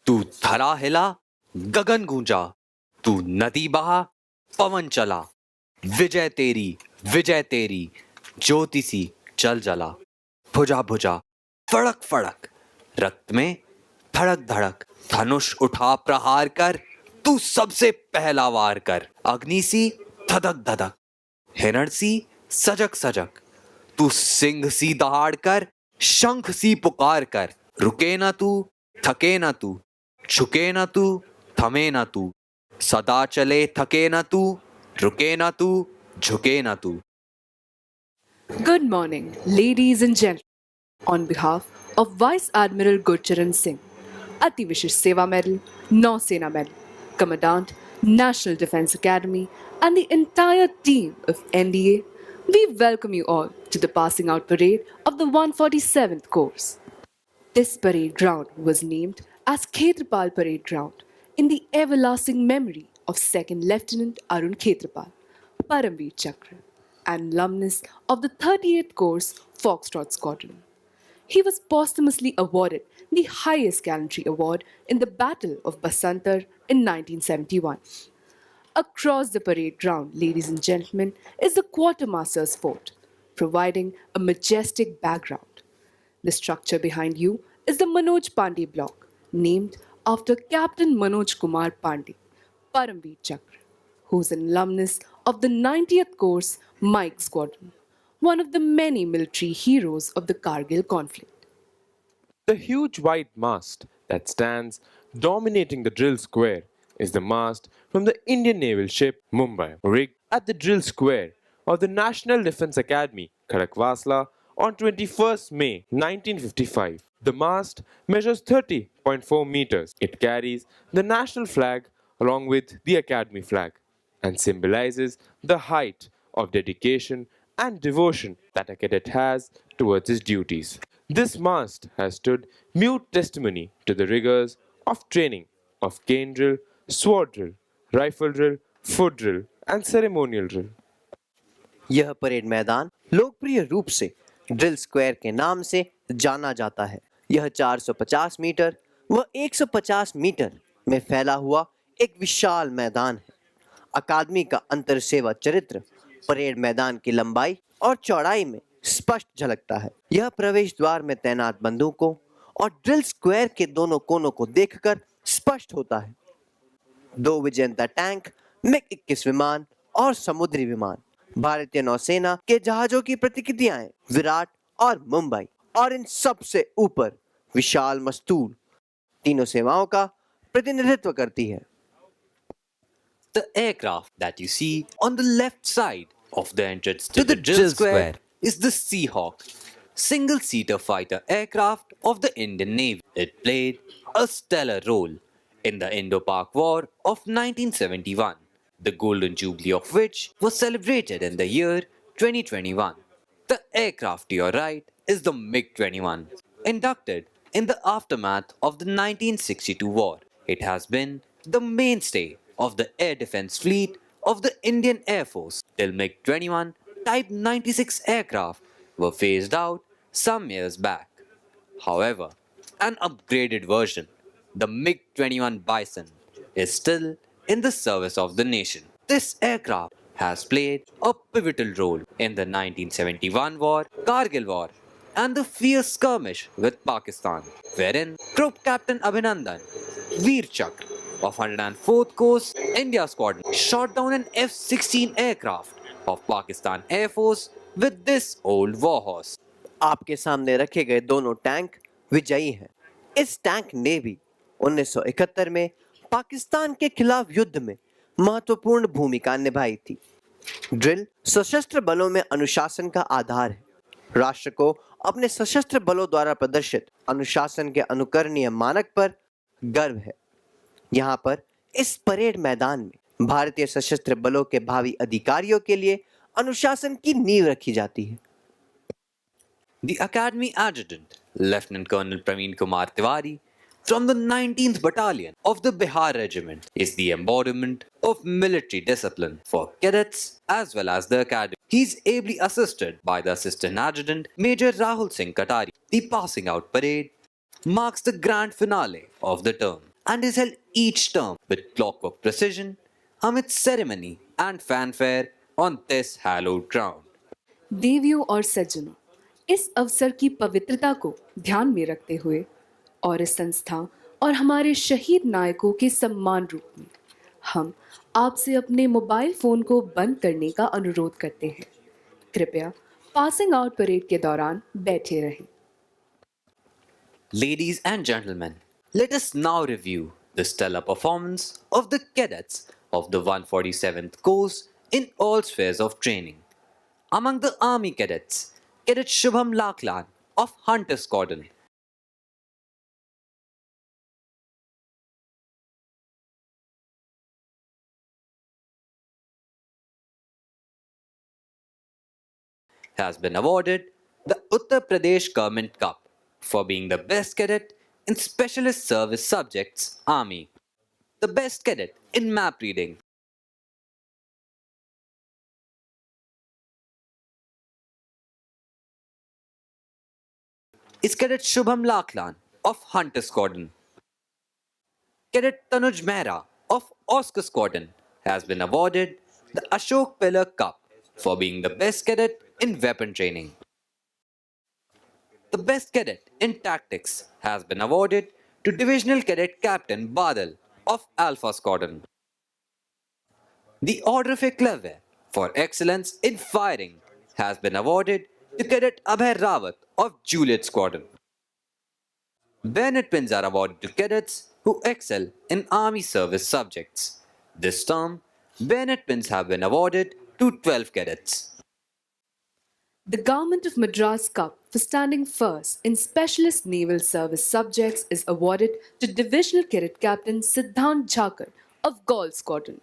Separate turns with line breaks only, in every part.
तू धरा हिला, गगन गूंजा, तू नदी बहा, पवन चला, विजय तेरी, ज्योति सी चल जला, भुजा भुजा, फड़क फड़क, रक्त में धड़क धड़क, धनुष उठा प्रहार कर, तू सबसे पहला वार कर, अग्नि सी धधक धधक, हिरण सी सजक सजक, तू सिंह सी दहाड़ कर, शंख सी पुकार कर, रुके ना तू, थके ना तू, झुके ना तू, थमे ना तू, सदा चले थके ना तू, रुके ना तू, झुके ना तू.
Good morning, ladies and gentlemen. On behalf of Vice Admiral Gurcharan Singh, Ati Vishish Seva Medal, Nausena Medal, Commandant, National Defence Academy, and the entire team of NDA, we welcome you all to the passing out parade of the 147th course. This parade ground was named as Khetarpal Parade Ground in the everlasting memory of 2nd Lieutenant Arun Khetarpal, Paramveer Chakra, and alumnus of the 38th Course Foxtrot Squadron. He was posthumously awarded the highest gallantry award in the Battle of Basantar in 1971. Across the parade ground, ladies and gentlemen, is the Quartermaster's Fort, providing a majestic background. The structure behind you is the Manoj Pandey block, named after Captain Manoj Kumar Pandey, Paramveer Chakra, who is an alumnus of the 90th Course Mike Squadron, one of the many military heroes of the Kargil conflict.
The huge white mast that stands dominating the drill square is the mast from the Indian naval ship Mumbai, rigged at the drill square of the National Defence Academy, Khadakwasla, on 21st May 1955. The mast measures 30.4 meters. It carries the national flag along with the Academy flag and symbolizes the height of dedication and devotion that a cadet has towards his duties. This mast has stood mute testimony to the rigors of training of cane drill, sword drill, rifle drill, foot drill and ceremonial drill.
यह parade मैदान लोकप्रिय रूप से drill square के नाम से जाना जाता है. यह 450 मीटर व 150 मीटर में फैला हुआ एक विशाल मैदान है. अकादमी का अंतर सेवा चरित्र परेड मैदान की लंबाई और चौड़ाई में स्पष्ट झलकता है. यह प्रवेश द्वार में तैनात बंदूकों और ड्रिल स्क्वायर के दोनों कोनों को देखकर स्पष्ट होता है. 2 विजेंता टैंक, मिग-21 विमान और समुद्री विमान, भारतीय नौसेना के जहाजों की प्रतिकृतियां विराट और मुंबई, और इन सब से ऊपर विशाल मस्तूल तीनों सेवाओं का प्रतिनिधित्व करती है.
The aircraft that you see on the left side of the entrance to the drill square is the Seahawk, single-seater fighter aircraft of the Indian Navy. It played a stellar role in the Indo-Pak War of 1971, the Golden Jubilee of which was celebrated in the year 2021. The aircraft to your right is the MiG-21, inducted in the aftermath of the 1962 war. It has been the mainstay of the air defense fleet of the Indian Air Force till MiG-21 Type 96 aircraft were phased out some years back. However, an upgraded version, the MiG-21 Bison, is still in the service of the nation. This aircraft has played a pivotal role in the 1971 war, Kargil war, and the fierce skirmish with Pakistan, wherein Group Captain Abhinandan, Veer Chakra of 104th Coast India Squadron shot down an F-16 aircraft of Pakistan Air Force with this old warhorse.
आपके सामने रखे गए दोनों tank विजयी हैं. इस tank ने भी 1971 में पाकिस्तान के खिलाफ युद्ध में महत्वपूर्ण भूमिका निभाई थी. ड्रिल सशस्त्र बलों में अनुशासन का आधार है. राष्ट्र को अपने सशस्त्र बलों द्वारा प्रदर्शित अनुशासन के अनुकरणीय मानक पर गर्व है. यहाँ पर इस परेड मैदान में भारतीय सशस्त्र बलों के भावी अधिकारियों के लिए अनुशासन की नींव रखी जाती है.
The Academy Adjutant, Lieutenant Colonel Praveen Kumar Tiwari, from the 19th Battalion of the Bihar Regiment, is the embodiment of military discipline for cadets as well as the academy. He is ably assisted by the Assistant Adjutant Major Rahul Singh Katari. The passing out parade marks the grand finale of the term, and is held each term with clockwork precision amid ceremony and fanfare on this hallowed ground.
देवियों और सज्जनों, इस अवसर की पवित्रता को ध्यान में रखते हुए और इस संस्था और हमारे शहीद नायकों के सम्मान रूप में हम आपसे अपने मोबाइल फोन को बंद करने का अनुरोध करते हैं। कृपया पासिंग आउट परेड के दौरान बैठे रहें।
Ladies and gentlemen, let us now review the stellar performance of the cadets of the 147th course in all spheres of training. Among the Army cadets, Cadet Shubham Laklan of Hunter Squadron has been awarded the Uttar Pradesh Government Cup for being the best cadet in Specialist Service Subjects Army, the best cadet in map reading, is Cadet Shubham Laklan of Hunter Squadron. Cadet Tanuj Mehra of Oscar Squadron has been awarded the Ashok Pillar Cup for being the best cadet in weapon training. The best cadet in tactics has been awarded to Divisional Cadet Captain Badal of Alpha Squadron. The Order of Eclair for excellence in firing has been awarded to Cadet Abhay Rawat of Juliet Squadron. Bennett pins are awarded to cadets who excel in Army service subjects. This term, Bennett pins have been awarded to 12 cadets.
The Government of Madras Cup for standing first in Specialist Naval Service subjects is awarded to Divisional Cadet Captain Siddhant Jhakar of Gaul Squadron.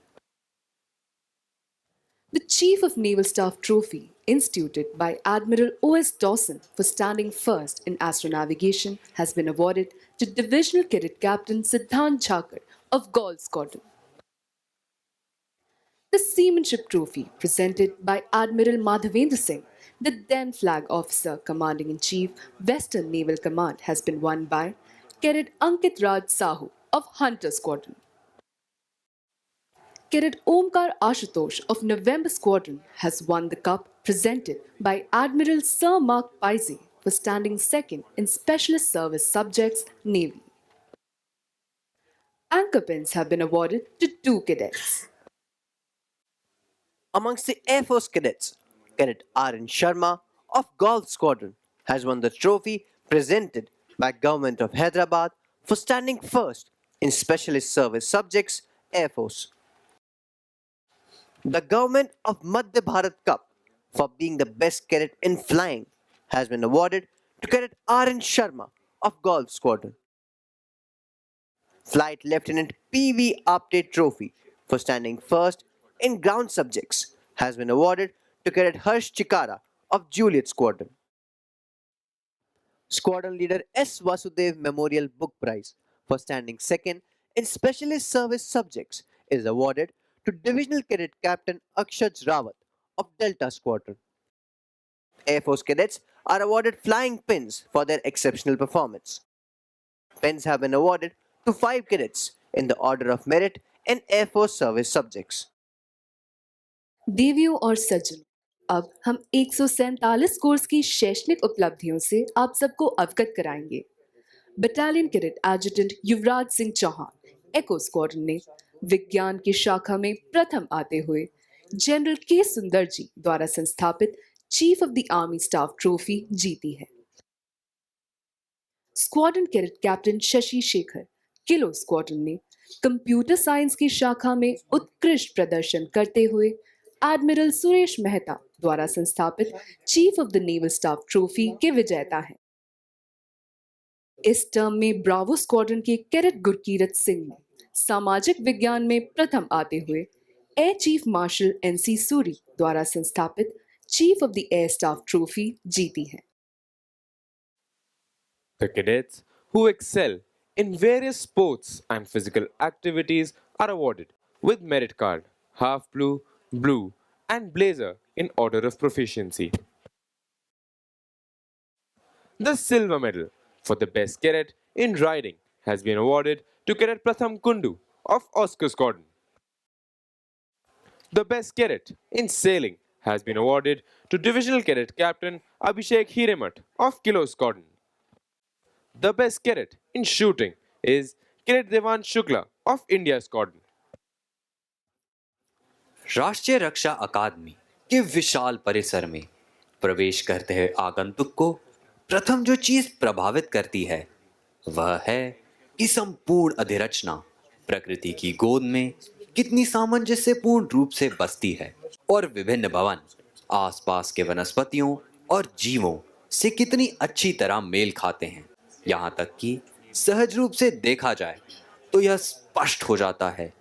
The Chief of Naval Staff Trophy, instituted by Admiral O.S. Dawson for standing first in astronavigation, has been awarded to Divisional Cadet Captain Siddhant Jhakar of Gaul Squadron. The Seamanship Trophy, presented by Admiral Madhavendra Singh, the then Flag Officer Commanding-in-Chief, Western Naval Command, has been won by Cadet Ankit Raj Sahu of Hunter Squadron. Cadet Omkar Ashutosh of November Squadron has won the cup presented by Admiral Sir Mark Paisy for standing second in Specialist Service Subjects Navy. Anchor pins have been awarded to 2 cadets.
Amongst the Air Force cadets, Cadet R.N. Sharma of Golf Squadron has won the trophy presented by Government of Hyderabad for standing first in Specialist Service Subjects Air Force. The Government of Madhya Bharat Cup for being the best cadet in flying has been awarded to Cadet R.N. Sharma of Golf Squadron. Flight Lieutenant P.V. Apte Trophy for standing first in ground subjects has been awarded to Cadet Harsh Chikara of Juliet Squadron. Squadron Leader S. Vasudev Memorial Book Prize for standing second in Specialist Service Subjects is awarded to Divisional Cadet Captain Akshaj Rawat of Delta Squadron. Air Force cadets are awarded flying pins for their exceptional performance. Pins have been awarded to 5 cadets in the order of merit in Air Force service subjects.
देवियों और सज्जनों, अब हम 147 course की शैक्षणिक उपलब्धियों से आप सबको अवगत कराएंगे। Battalion cadet adjutant Yuvraj Singh Chauhan एको स्क्वाड्रन ने विज्ञान की शाखा में प्रथम आते हुए जनरल के सुंदर जी द्वारा संस्थापित chief of the army staff trophy जीती है। Squadron cadet captain Shashi Shekhar kilo squadron ने कंप्यूटर साइंस की शाखा में उत्कृष्ट प्रदर्शन करते हुए एडमिरल सुरेश मेहता द्वारा संस्थापित chief of the naval staff trophy के विजेता हैं। इस टर्म में ब्रावो स्क्वाड्रन के कैडेट गुरकीरत सिंह ने सामाजिक विज्ञान में प्रथम आते हुए air chief marshal NC Suri द्वारा संस्थापित chief of the air staff trophy जीती है।
The cadets who excel in various sports and physical activities are awarded with merit card, half blue, blue, and blazer in order of proficiency. The silver medal for the best cadet in riding has been awarded to Cadet Pratham Kundu of Oscar Squadron. The Best Cadet in Sailing has been awarded to Divisional Cadet Captain Abhishek Hiremat of Kilo Squadron. The Best Cadet in Shooting is Cadet Devan Shukla of India Squadron.
राष्ट्रीय रक्षा अकादमी के विशाल परिसर में प्रवेश करते हुए आगंतुक को प्रथम जो चीज प्रभावित करती है वह है कि संपूर्ण अधिरचना प्रकृति की गोद में कितनी सामंजस्यपूर्ण रूप से बसती है और विभिन्न भवन आसपास के वनस्पतियों और जीवों से कितनी अच्छी तरह मेल खाते हैं। यहाँ तक कि सहज रूप से देखा जाए तो यह स्पष्ट हो जाता है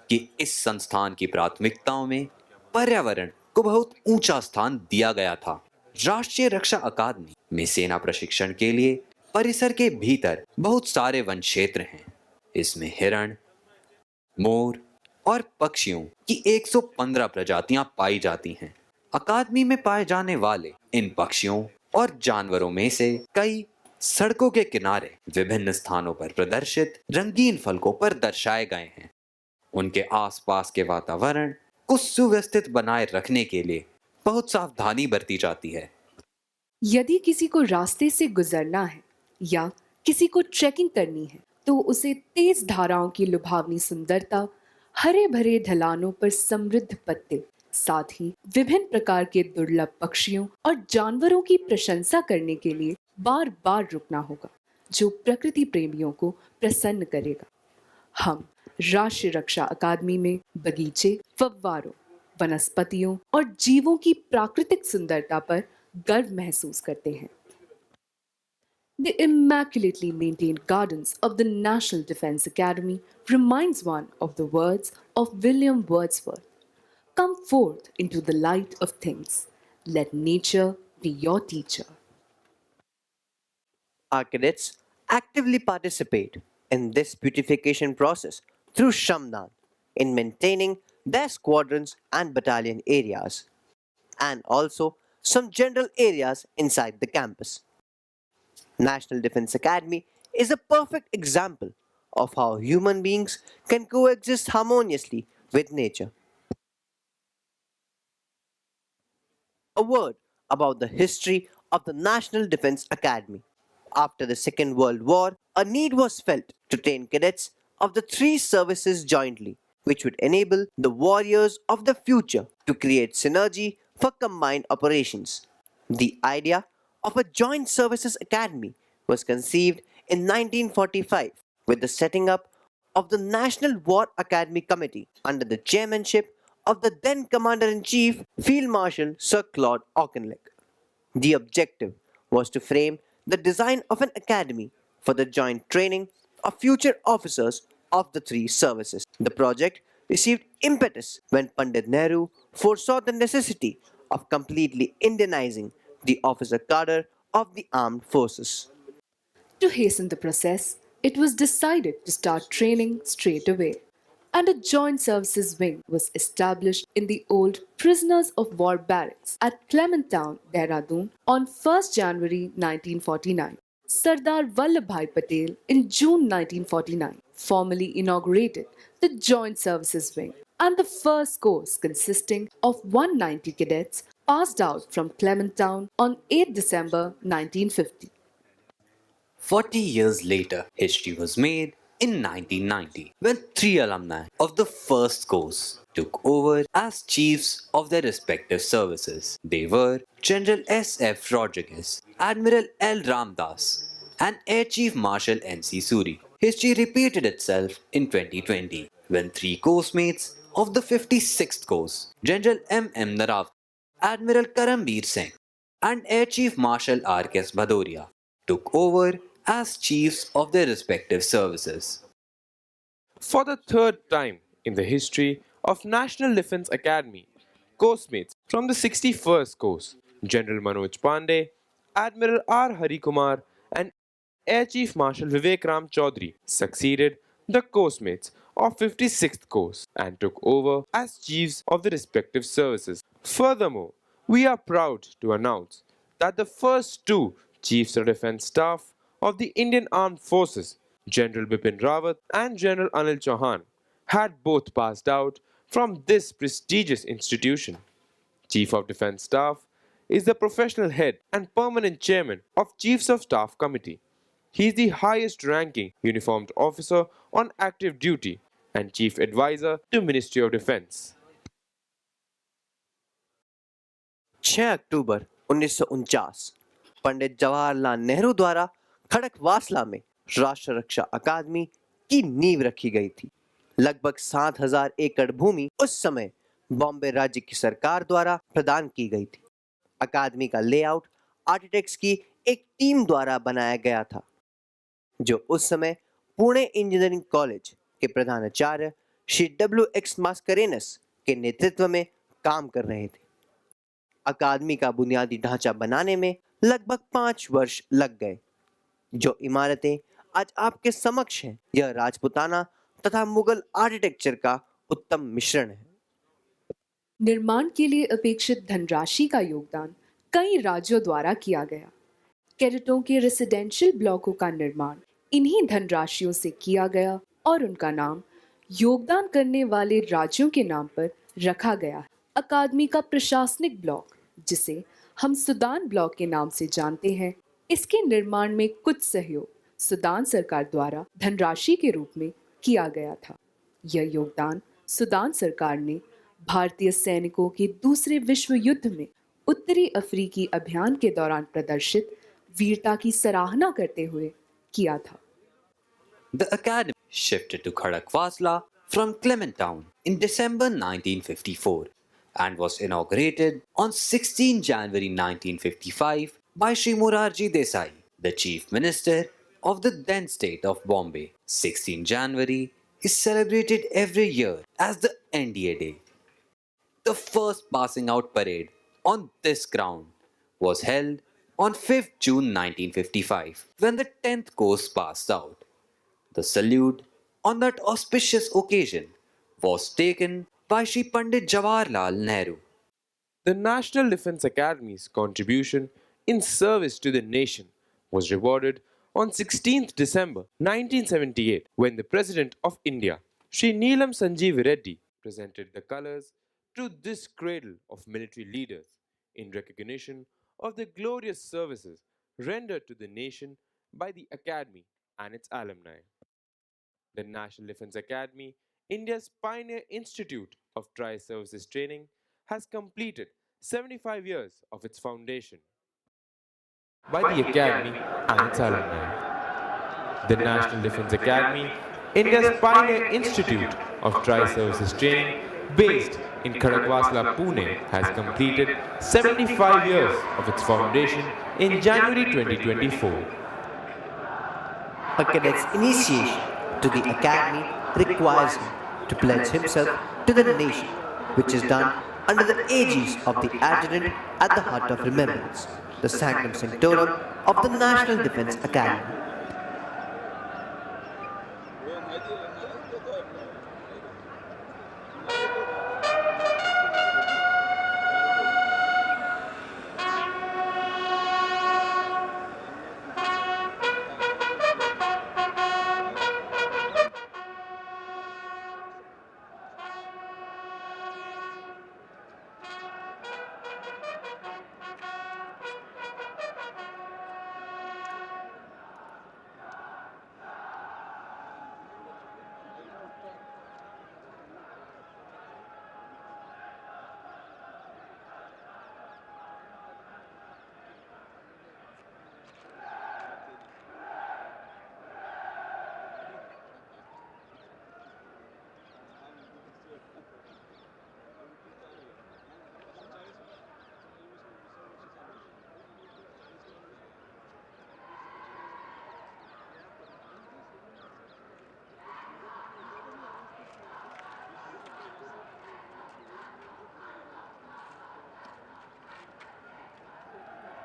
कि इस संस्थान की प्राथमिकताओं में पर्यावरण को बहुत ऊंचा स्थान दिया गया था। राष्ट्रीय रक्षा अकादमी में सेना प्रशिक्षण के लिए परिसर के भीतर बहुत सारे वन क्षेत्र हैं। इसमें हिरण, मोर और पक्षियों की 115 प्रजातियां पाई जाती हैं। अकादमी में पाए जाने वाले इन पक्षियों और जानवरों में से कई सड़कों के किनारे विभिन्न स्थानों पर प्रदर्शित रंगीन फलकों पर दर्शाए गए हैं। उनके आसपास के वातावरण को सुव्यवस्थित बनाए रखने के लिए बहुत सावधानी बरती जाती है।
यदि किसी को रास्ते से गुजरना है या किसी को ट्रैकिंग करनी है तो उसे तेज धाराओं की लुभावनी सुंदरता, हरे भरे ढलानों पर समृद्ध पत्ते, साथ ही विभिन्न प्रकार के दुर्लभ पक्षियों और जानवरों की प्रशंसा करने के लिए बार बार रुकना होगा, जो प्रकृति प्रेमियों को प्रसन्न करेगा। हम राष्ट्रीय रक्षा अकादमी में बगीचे, फव्वारों, वनस्पतियों और जीवों की प्राकृतिक सुंदरता पर गर्व महसूस करते हैं। The immaculately maintained gardens of the National Defence Academy reminds one of the words of William Wordsworth. Come forth into the light of things. Let nature be your teacher.
Our cadets actively participate in this beautification process through Shramdan in maintaining their squadrons and battalion areas, and also some general areas inside the campus. National Defence Academy is a perfect example of how human beings can coexist harmoniously with nature. A word about the history of the National Defence Academy. After the Second World War, a need was felt to train cadets of the three services jointly, which would enable the warriors of the future to create synergy for combined operations. The idea of a joint services academy was conceived in 1945 with the setting up of the National War Academy Committee under the chairmanship of the then Commander-in-Chief Field Marshal Sir Claude Auchinleck. The objective was to frame the design of an academy for the joint training of future officers of the three services. The project received impetus when Pandit Nehru foresaw the necessity of completely Indianizing the officer cadre of the armed forces.
To hasten the process, it was decided to start training straight away, and a joint services wing was established in the old Prisoners of War barracks at Clement Town, Dehradun on 1st January 1949. Sardar Vallabhbhai Patel in June 1949 formally inaugurated the Joint Services Wing, and the first course consisting of 190 cadets passed out from Clement Town on 8 December 1950.
40 years later, history was made in 1990 when three alumni of the first course took over as chiefs of their respective services. They were General S.F. Rodriguez, Admiral L. Ramdas, and Air Chief Marshal N.C. Suri. History repeated itself in 2020 when three course mates of the 56th course, General M.M. Narav, Admiral Karambir Singh, and Air Chief Marshal R.K.S. Bhadoria, took over as chiefs of their respective services.
For the third time in the history of National Defence Academy, course-mates from the 61st course, General Manoj Pandey, Admiral R. Harikumar, and Air Chief Marshal Vivek Ram Chaudhary succeeded the course-mates of 56th course and took over as chiefs of the respective services. Furthermore, we are proud to announce that the first two Chiefs of Defence Staff of the Indian Armed Forces General Bipin Rawat and General Anil Chauhan had both passed out from this prestigious institution. Chief of Defence Staff is the professional head and permanent chairman of Chiefs of Staff Committee. He is the highest ranking uniformed officer on active duty and chief advisor to Ministry of Defence.
6 अक्टूबर 1949 पंडित जवाहरलाल नेहरू द्वारा खड़कवासला में राष्ट्र रक्षा अकादमी की नींव रखी गई थी। लगभग 7,000 एकड़ भूमि उस समय बॉम्बे राज्य की सरकार द्वारा प्रदान की गई थी। अकादमी का लेआउट आर्किटेक्ट्स की एक टीम द्वारा बनाया गया था, जो उस समय पुणे इंजीनियरिंग कॉलेज के प्रधानाचार्य श्री W.X. मास्करेनस के नेतृत्व में काम कर रहे थे। अकादमी का बुनियादी ढांचा बनाने में लगभग 5 वर्ष लग गए। जो इमारतें आज आपके समक्ष हैं, यह राजपुताना तथा मुगल आर्किटेक्चर का उत्तम मिश्रण है।
निर्माण के लिए अपेक्षित धनराशि का योगदान कई राज्यों द्वारा किया गया। कैडेटों के रेसिडेंशियल ब्लॉकों का निर्माण इन्हीं धनराशियों से किया गया और उनका नाम योगदान करने वाले राज्यों के नाम पर रखा गया है। अकादमी का प्रशासनिक ब्लॉक, जिसे हम सूडान ब्लॉक के नाम से जानते हैं, इसके निर्माण में कुछ सहयोग सूडान सरकार द्वारा धनराशि के रूप में किया गया था। यह योगदान सूडान सरकार ने भारतीय सैनिकों के दूसरे विश्व युद्ध में उत्तरी अफ्रीकी अभियान के दौरान प्रदर्शित वीरता की सराहना करते हुए किया था।
The academy shifted to Khadakwasla from Clementown in December 1954 and was inaugurated on 16 January 1955 by Shri Morarji Desai, the Chief Minister of the then state of Bombay. 16 January is celebrated every year as the NDA Day. The first passing out parade on this ground was held on 5th June 1955 when the 10th course passed out. The salute on that auspicious occasion was taken by Shri Pandit Jawaharlal Nehru.
The National Defence Academy's contribution in service to the nation was rewarded on 16th December 1978 when the President of India, Shri Neelam Sanjeev Reddy, presented the colours to this cradle of military leaders in recognition of the glorious services rendered to the nation by the Academy and its alumni. The National Defence Academy, India's pioneer institute of tri-services training, has completed 75 years of its foundation by the Academy and its alumni. The National Defence Academy, India's pioneer institute of tri-services training, based in Khadakwasla, Pune, has completed 75 years of its foundation in January 2024.
A cadet's initiation to the academy requires him to pledge himself to the nation, which is done under the aegis of the adjutant at the Hut of Remembrance, the Sanctum Sanctorum of the National Defence Academy.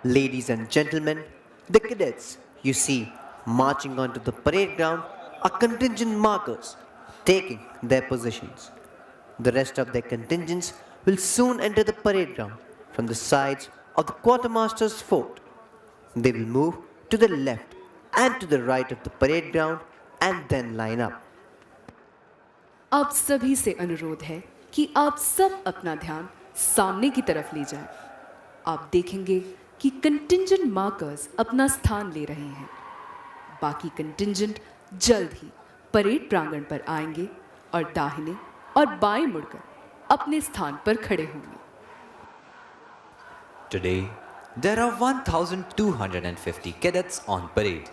Ladies and gentlemen, the cadets you see marching onto the parade ground are contingent markers taking their positions. The rest of their contingents will soon enter the parade ground from the sides of the quartermaster's fort. They will move to the left and to the right of the parade ground and then line up.
आप सभी से अनुरोध है कि आप सब अपना ध्यान सामने की तरफ ले जाएं। आप देखेंगे कि कंटिंजेंट मार्कर्स अपना स्थान ले रहे हैं। बाकी कंटिंजेंट जल्द ही परेड प्रांगण पर आएंगे और दाहिने और बाएं मुड़कर अपने स्थान पर खड़े होंगे।
Today, there are 1,250 cadets on parade.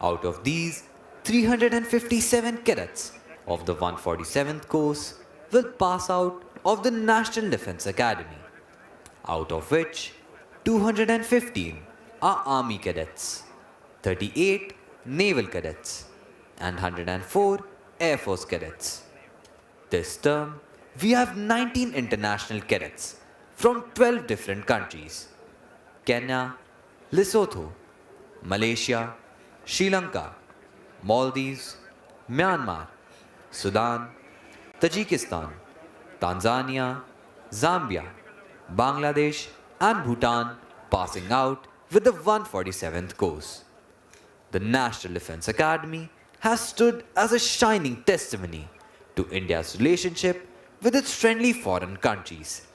Out of these, 357 cadets of the 147th course will pass out of the National Defence Academy, out of which 215 are Army cadets, 38 Naval cadets, and 104 Air Force cadets. This term, we have 19 international cadets from 12 different countries: Kenya, Lesotho, Malaysia, Sri Lanka, Maldives, Myanmar, Sudan, Tajikistan, Tanzania, Zambia, Bangladesh, and Bhutan passing out with the 147th course. The National Defence Academy has stood as a shining testimony to India's relationship with its friendly foreign countries.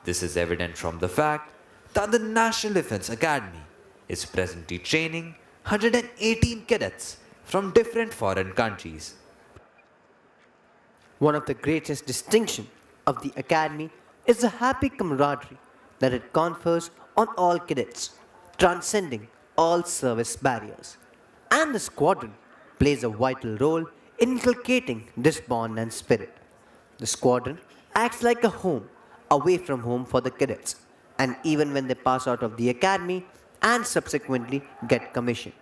This is evident from the fact that the National Defence Academy is presently training 118 cadets from different foreign countries.
One of the greatest distinctions of the Academy is the happy camaraderie that it confers on all cadets, transcending all service barriers. And the squadron plays a vital role in inculcating this bond and spirit. The squadron acts like a home away from home for the cadets, and even when they pass out of the academy and subsequently get commissioned.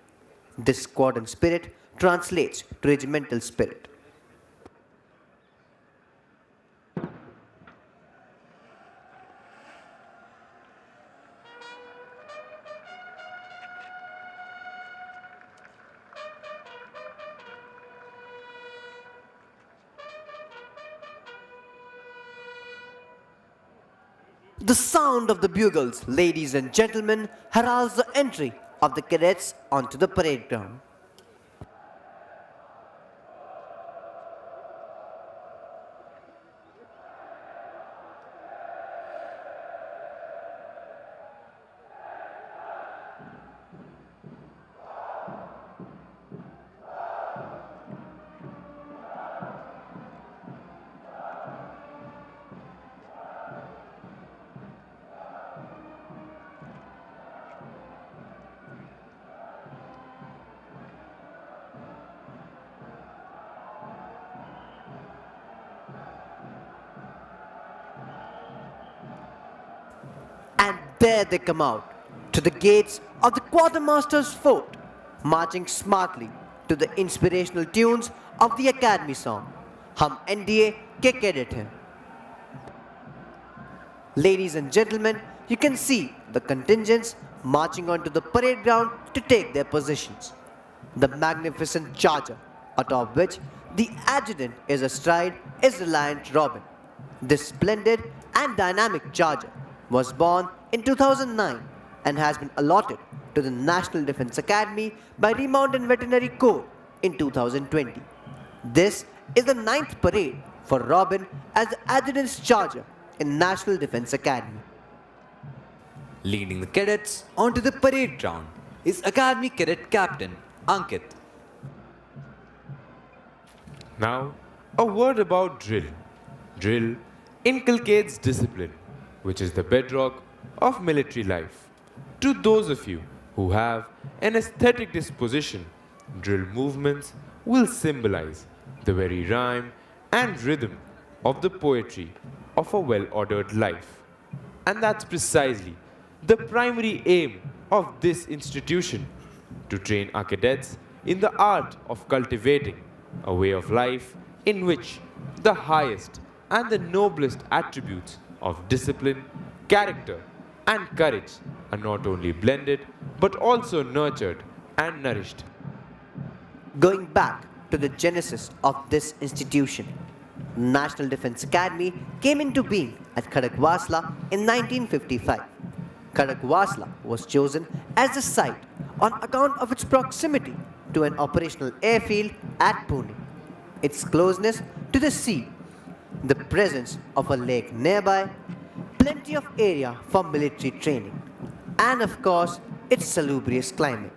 This squadron spirit translates to regimental spirit. The sound of the bugles, ladies and gentlemen, heralds the entry of the cadets onto the parade ground. And there they come out to the gates of the quartermaster's fort, marching smartly to the inspirational tunes of the academy song, Hum NDA ke cadet hain. Ladies and gentlemen, you can see the contingents marching onto the parade ground to take their positions. The magnificent charger, atop which the adjutant is astride, is Reliant Robin. This splendid and dynamic charger was born in 2009 and has been allotted to the National Defence Academy by Remount and Veterinary Corps in 2020. This is the 9th parade for Robin as the adjutant's charger in National Defence Academy.
Leading the cadets onto the parade ground is Academy Cadet Captain Ankit.
Now, a word about drill. Drill inculcates discipline, which is the bedrock of military life. To those of you who have an aesthetic disposition, drill movements will symbolize the very rhyme and rhythm of the poetry of a well-ordered life. And that's precisely the primary aim of this institution, to train our cadets in the art of cultivating a way of life in which the highest and the noblest attributes of discipline, character, and courage are not only blended but also nurtured and nourished.
Going back to the genesis of this institution, National Defence Academy came into being at Khadakwasla in 1955. Khadakwasla was chosen as the site on account of its proximity to an operational airfield at Pune, its closeness to the sea, the presence of a lake nearby, plenty of area for military training, and of course, its salubrious climate.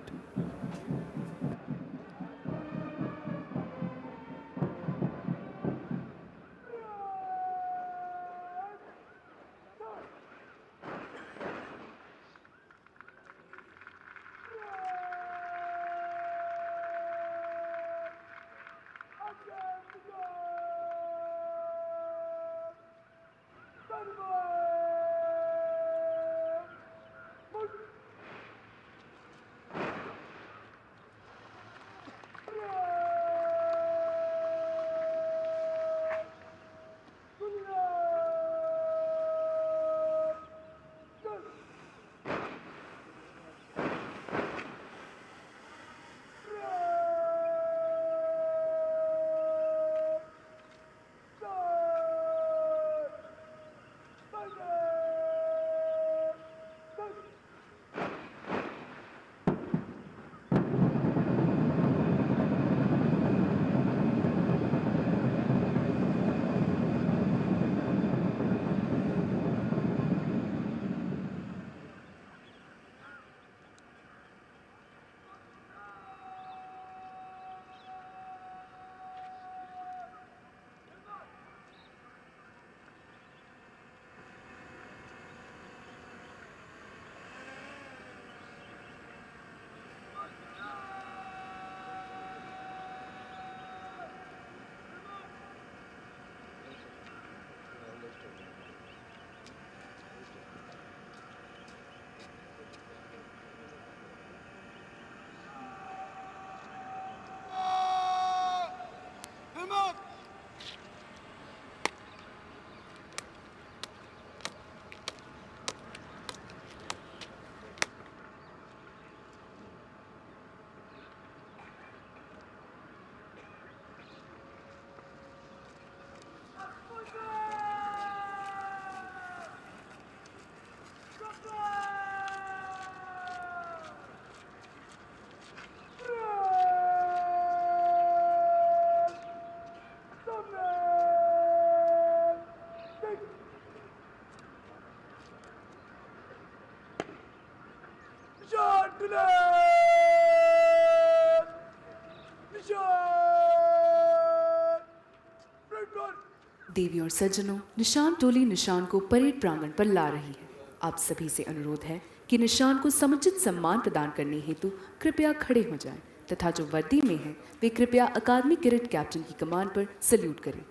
देवी और सज्जनों, निशान टोली निशान को parade प्रांगण पर ला रही है। आप सभी से अनुरोध है कि निशान को समुचित सम्मान प्रदान करने हेतु कृपया खड़े हो जाएं तथा जो वर्दी में हैं वे कृपया अकादमी कैडेट कैप्टन की कमान पर सल्यूट करें।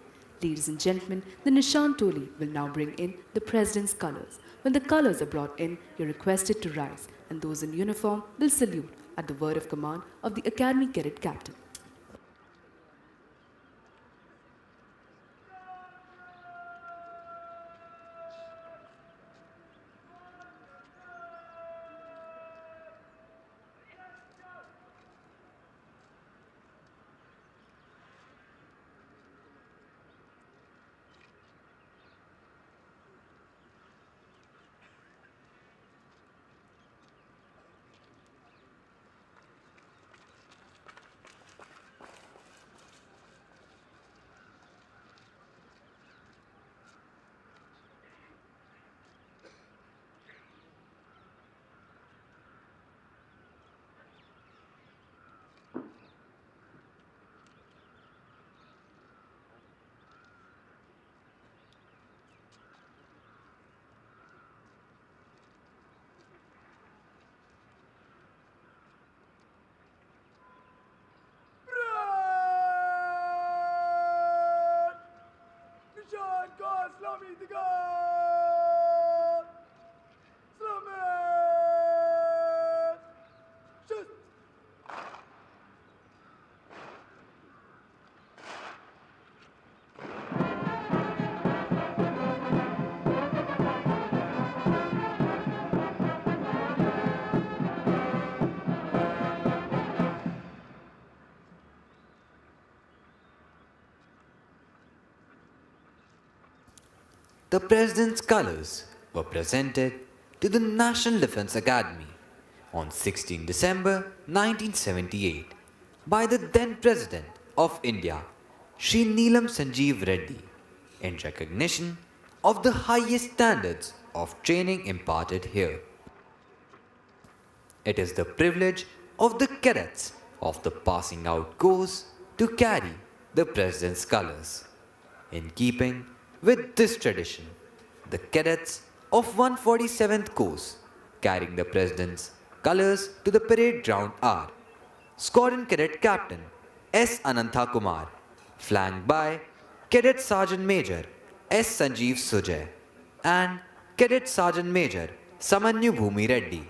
Ladies and gentlemen, the Nishan Toli will now bring in the President's colors. When the colors are brought in, you're requested to rise, and those in uniform will salute at the word of command of the Academy Cadet Captain.
The President's colors were presented to the National Defense Academy on 16 December 1978 by the then President of India, Shri Neelam Sanjeev Reddy, in recognition of the highest standards of training imparted here. It is the privilege of the cadets of the passing out course to carry the President's colors. In keeping with this tradition, the cadets of 147th course carrying the President's colors to the parade ground are Squadron Cadet Captain S. Anantha Kumar, flanked by Cadet Sergeant Major S. Sanjeev Sujay and Cadet Sergeant Major Samanyu Bhumi Reddy.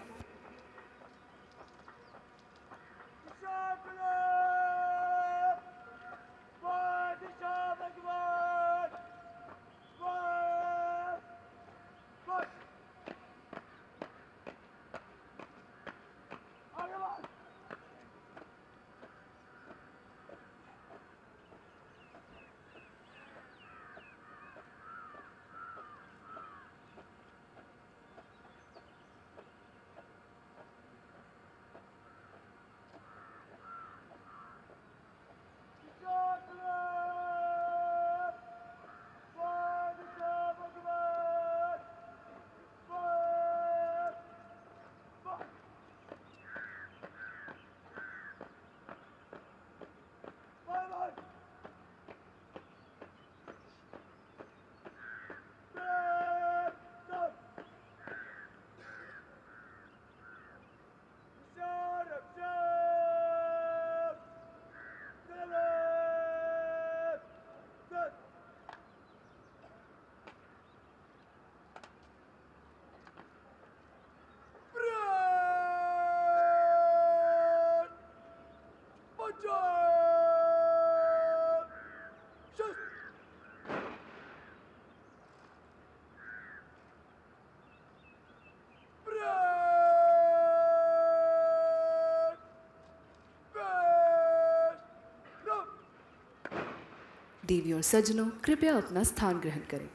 देवी और सज्जनों, कृपया अपना स्थान ग्रहण करें।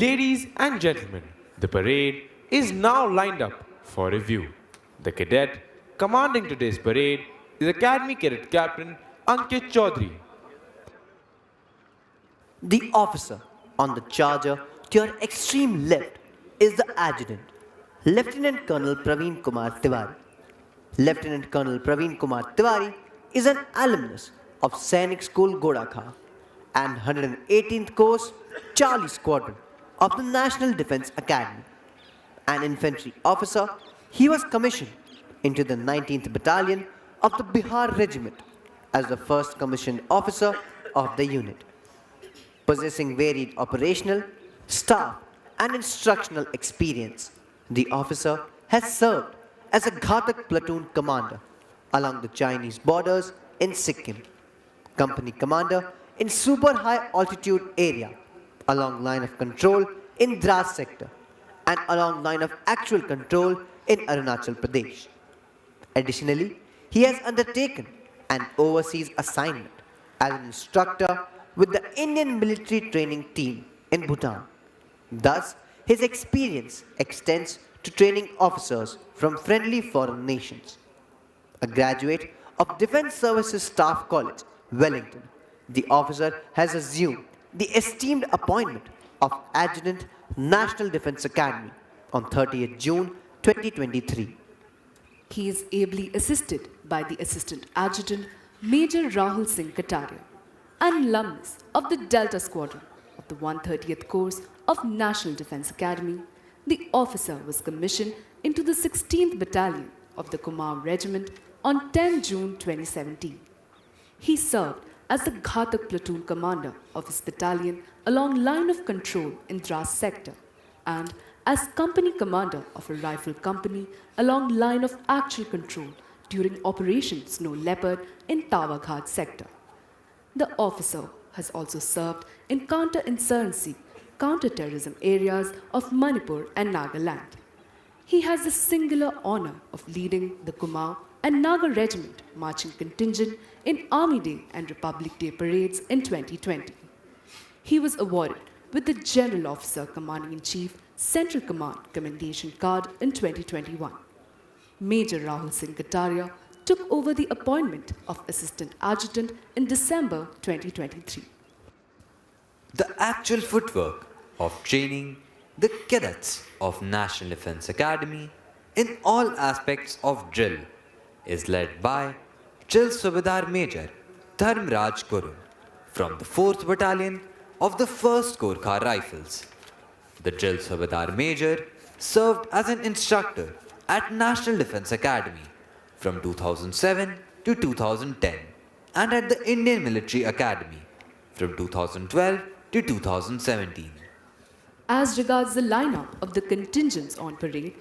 Ladies and gentlemen, the parade is now lined up for review. The cadet commanding today's parade is Academy Cadet Captain Ankit Chaudhary.
The officer on the charger to your extreme left is the adjutant, Lieutenant Colonel Praveen Kumar Tiwari. Lieutenant Colonel Praveen Kumar Tiwari is an alumnus of Sainik School Godakha and 118th Course Charlie Squadron of the National Defence Academy. An infantry officer, he was commissioned into the 19th Battalion of the Bihar Regiment as the first commissioned officer of the unit. Possessing varied operational, staff and instructional experience, the officer has served as a Ghatak platoon commander along the Chinese borders in Sikkim, company commander in super high altitude area, along line of control in Dras sector, and along line of actual control in Arunachal Pradesh. Additionally, he has undertaken an overseas assignment as an instructor with the Indian military training team in Bhutan. Thus, his experience extends to training officers from friendly foreign nations. A graduate of Defence Services Staff College, Wellington, the officer has assumed the esteemed appointment of Adjutant, National Defence Academy on 30th June 2023.
He is ably assisted by the Assistant Adjutant Major Rahul Singh Kataria, an alumnus of the Delta Squadron of the 130th Course of National Defence Academy. The officer was commissioned into the 16th Battalion of the Kumar Regiment on 10 June 2017. He served as the Ghatak platoon commander of his battalion along line of control in Dras sector and as company commander of a rifle company along line of actual control during Operation Snow Leopard in Tawaghat sector. The officer has also served in counter-insurgency, counter-terrorism areas of Manipur and Nagaland. He has the singular honor of leading the Kumar and Naga Regiment marching contingent in Army Day and Republic Day parades in 2020. He was awarded with the General Officer Commanding in Chief, Central Command Commendation Card in 2021. Major Rahul Singh Kataria took over the appointment of Assistant Adjutant in December 2023.
The actual footwork of training the cadets of National Defence Academy in all aspects of drill is led by Drill Subedar Major Dharmraj Guru from the 4th Battalion of the 1st Gorkha Rifles. The Drill Subedar Major served as an instructor at National Defence Academy from 2007 to 2010 and at the Indian Military Academy from 2012 to 2017.
As regards the lineup of the contingents on parade,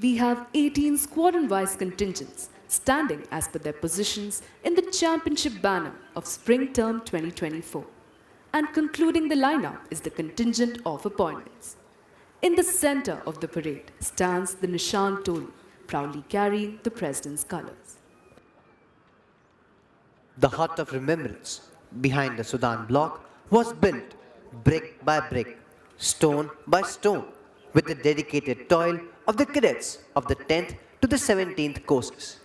we have 18 squadron-wise contingents standing as per their positions in the championship banner of Spring Term 2024. And concluding the lineup is the contingent of appointments. In the center of the parade stands the Nishan Tolu, proudly carrying the President's colors.
The hut of remembrance behind the Sudan block was built brick by brick, stone by stone, with the dedicated toil of the cadets of the 10th to the 17th courses.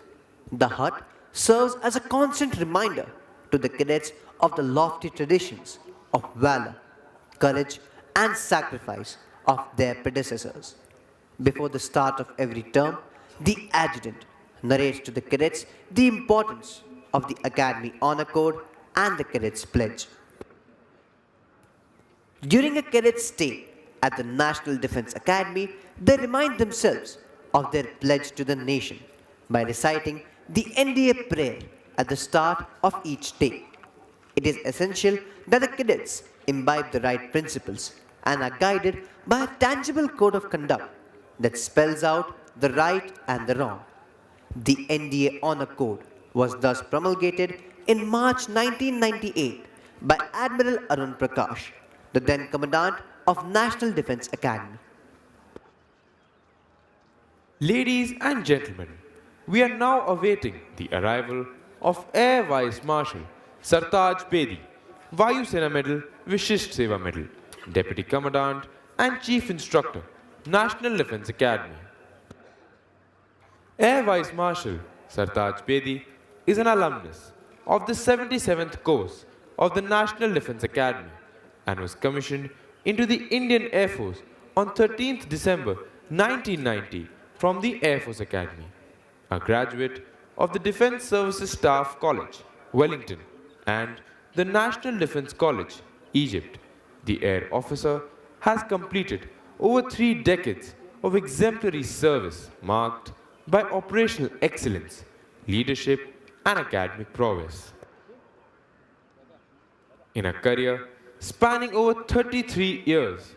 The hut serves as a constant reminder to the cadets of the lofty traditions of valor, courage, and sacrifice of their predecessors. Before the start of every term, the adjutant narrates to the cadets the importance of the Academy Honor Code and the Cadets Pledge. During a cadet's stay at the National Defence Academy, they remind themselves of their pledge to the nation by reciting the NDA prayer at the start of each day. It is essential that the cadets imbibe the right principles and are guided by a tangible code of conduct that spells out the right and the wrong. The NDA Honor Code was thus promulgated in March 1998 by Admiral Arun Prakash, the then Commandant of National Defence Academy.
Ladies and gentlemen, we are now awaiting the arrival of Air Vice Marshal Sartaj Bedi, Vayu Sena Medal, Vishisht Seva Medal, Deputy Commandant and Chief Instructor, National Defence Academy. Air Vice Marshal Sartaj Bedi is an alumnus of the 77th course of the National Defence Academy and was commissioned into the Indian Air Force on 13th December 1990 from the Air Force Academy. A graduate of the Defence Services Staff College, Wellington, and the National Defence College, Egypt, the air officer has completed over 3 decades of exemplary service marked by operational excellence, leadership, and academic prowess. In a career spanning over 33 years,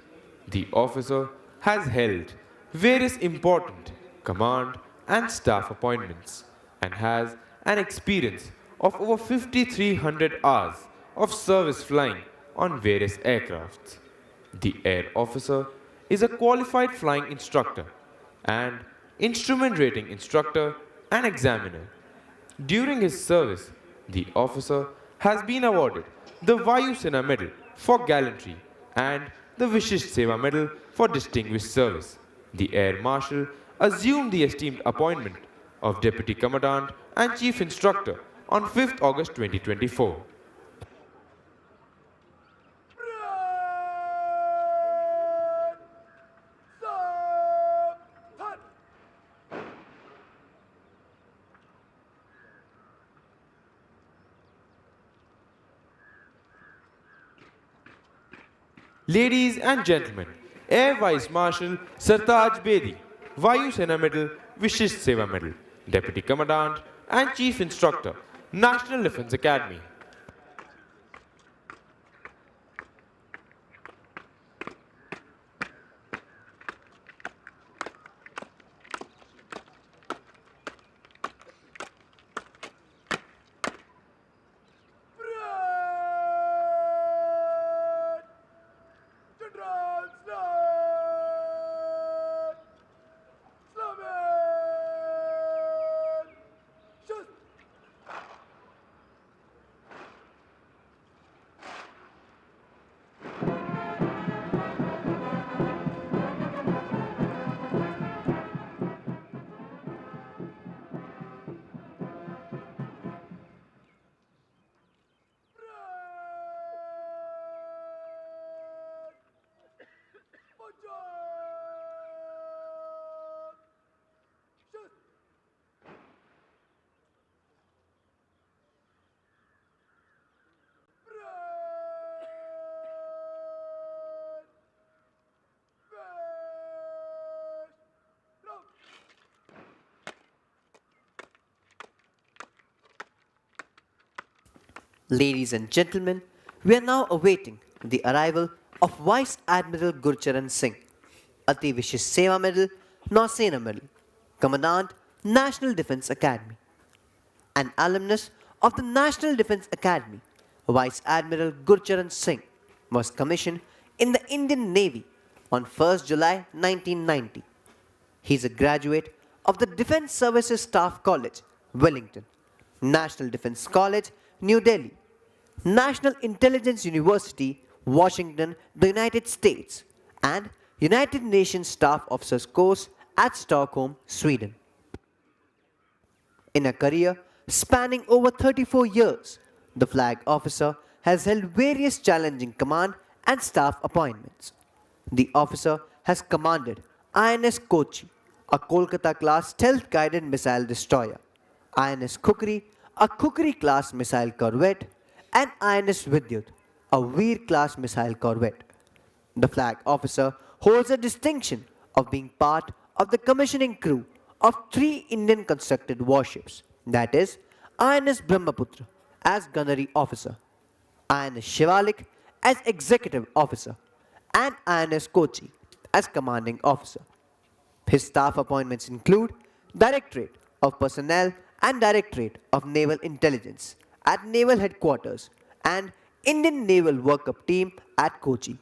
the officer has held various important command and staff appointments and has an experience of over 5,300 hours of service flying on various aircrafts. The air officer is a qualified flying instructor and instrument rating instructor and examiner. During his service, the officer has been awarded the Vayu Sena Medal for gallantry and the Vishisht Seva Medal for distinguished service. The Air Marshal assumed the esteemed appointment of Deputy Commandant and Chief Instructor on 5th August 2024. Ladies and gentlemen, Air Vice Marshal Sartaj Bedi, Vayu Sena Medal, Vishisht Seva Medal, Deputy Commandant and Chief Instructor, National Defence Academy.
Ladies and gentlemen, we are now awaiting the arrival of Vice Admiral Gurcharan Singh, Ati Vishish Seva Medal, Nausena Medal, Commandant, National Defence Academy. An alumnus of the National Defence Academy, Vice Admiral Gurcharan Singh was commissioned in the Indian Navy on 1st July 1990. He is a graduate of the Defence Services Staff College, Wellington, National Defence College, New Delhi, National Intelligence University, Washington, the United States, and United Nations Staff Officers Course at Stockholm, Sweden. In a career spanning over 34 years, the flag officer has held various challenging command and staff appointments. The officer has commanded INS Kochi, a Kolkata-class stealth-guided missile destroyer, INS Kukri, a Kukri-class missile corvette, and INS Vidyut, a Veer-class missile corvette. The flag officer holds the distinction of being part of the commissioning crew of 3 Indian-constructed warships, that is, INS Brahmaputra as gunnery officer, INS Shivalik as executive officer, and INS Kochi as commanding officer. His staff appointments include Directorate of Personnel and Directorate of Naval Intelligence at Naval Headquarters and Indian Naval Workup Team at Kochi.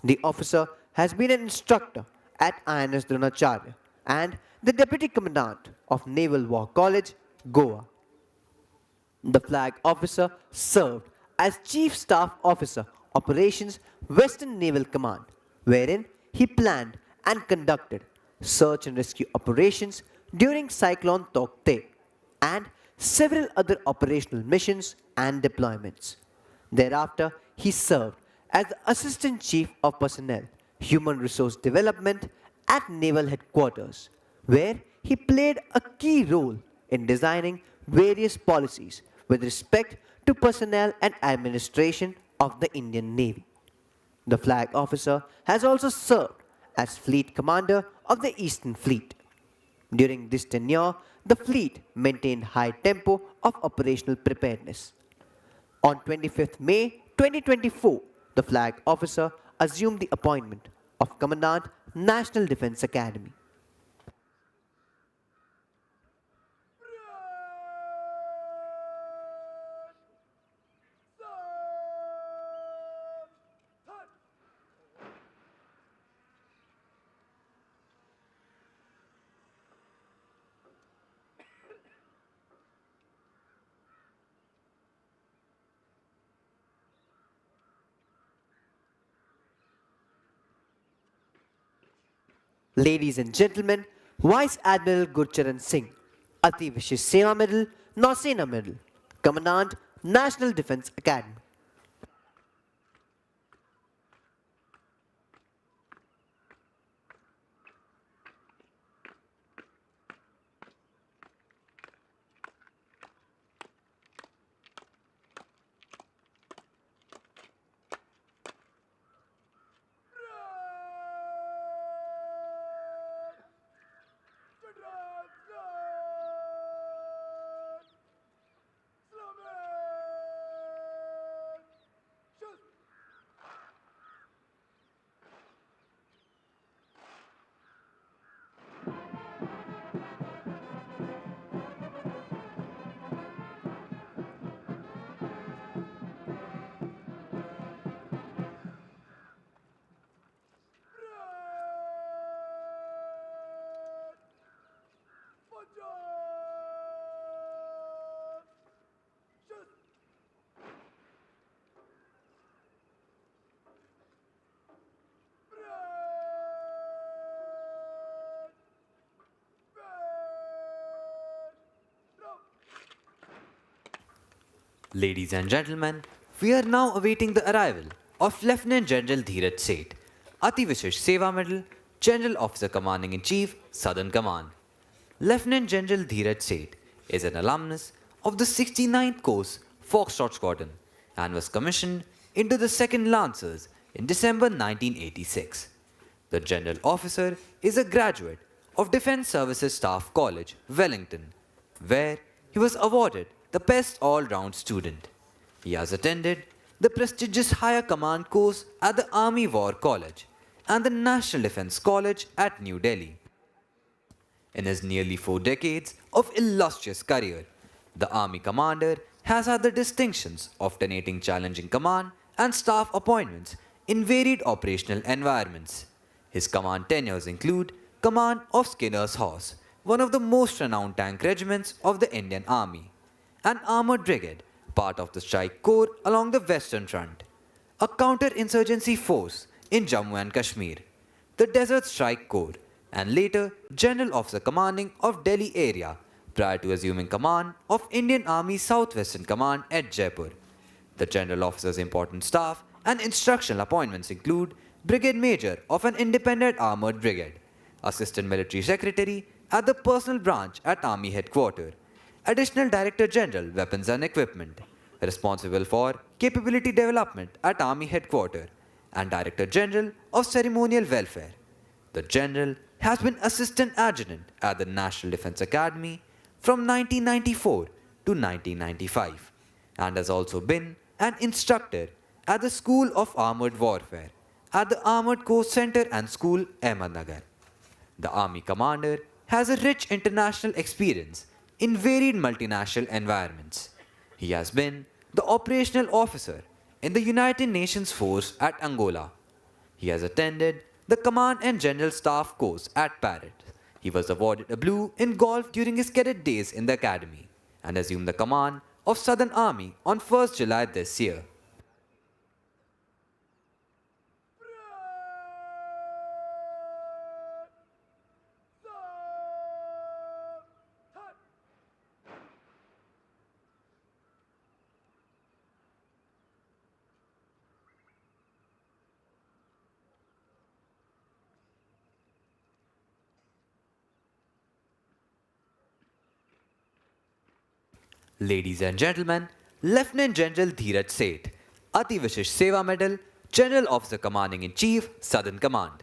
The officer has been an instructor at INS Dronacharya and the Deputy Commandant of Naval War College, Goa. The flag officer served as Chief Staff Officer, Operations, Western Naval Command, wherein he planned and conducted search and rescue operations during Cyclone Taukte and several other operational missions and deployments. Thereafter, he served as the Assistant Chief of Personnel, Human Resource Development at Naval Headquarters, where he played a key role in designing various policies with respect to personnel and administration of the Indian Navy. The flag officer has also served as Fleet Commander of the Eastern Fleet. During this tenure, the fleet maintained high tempo of operational preparedness. On 25th May 2024, the flag officer assumed the appointment of Commandant, National Defence Academy. Ladies and gentlemen, Vice Admiral Gurcharan Singh, Ati Vishish Seva Medal, Nausena Medal, Commandant, National Defence Academy.
Ladies and gentlemen, we are now awaiting the arrival of Lieutenant General Dheeraj Seth, Ati Vishish Seva Medal, General Officer Commanding in Chief, Southern Command. Lieutenant General Dheeraj Seth is an alumnus of the 69th Coast Foxtrot Squadron and was commissioned into the 2nd Lancers in December 1986. The General Officer is a graduate of Defence Services Staff College, Wellington, where he was awarded the Best All-Round Student. He has attended the prestigious Higher Command course at the Army War College and the National Defence College at New Delhi. In his nearly 4 decades of illustrious career, the Army Commander has had the distinctions of alternating challenging command and staff appointments in varied operational environments. His command tenures include Command of Skinner's Horse, one of the most renowned tank regiments of the Indian Army, an armoured brigade, part of the Strike Corps along the Western Front, a counter-insurgency force in Jammu and Kashmir, the Desert Strike Corps, and later General Officer commanding of Delhi area prior to assuming command of Indian Army Southwestern Command at Jaipur. The General Officer's important staff and instructional appointments include Brigade Major of an independent armoured brigade, Assistant Military Secretary at the Personnel Branch at Army Headquarters, Additional Director General Weapons and Equipment, responsible for capability development at Army Headquarters, and Director General of Ceremonial Welfare. The General has been Assistant Adjutant at the National Defence Academy from 1994 to 1995 and has also been an instructor at the School of Armoured Warfare at the Armoured Corps Centre and School, Ahmednagar. The Army Commander has a rich international experience in varied multinational environments. He has been the Operational Officer in the United Nations Force at Angola. He has attended the Command and General Staff course at Parrot. He was awarded a blue in golf during his cadet days in the academy and assumed the command of Southern Army on 1st July this year. Ladies and gentlemen, Lieutenant General Dheeraj Seth, Ati Vishish Seva Medal, General Officer Commanding in Chief, Southern Command.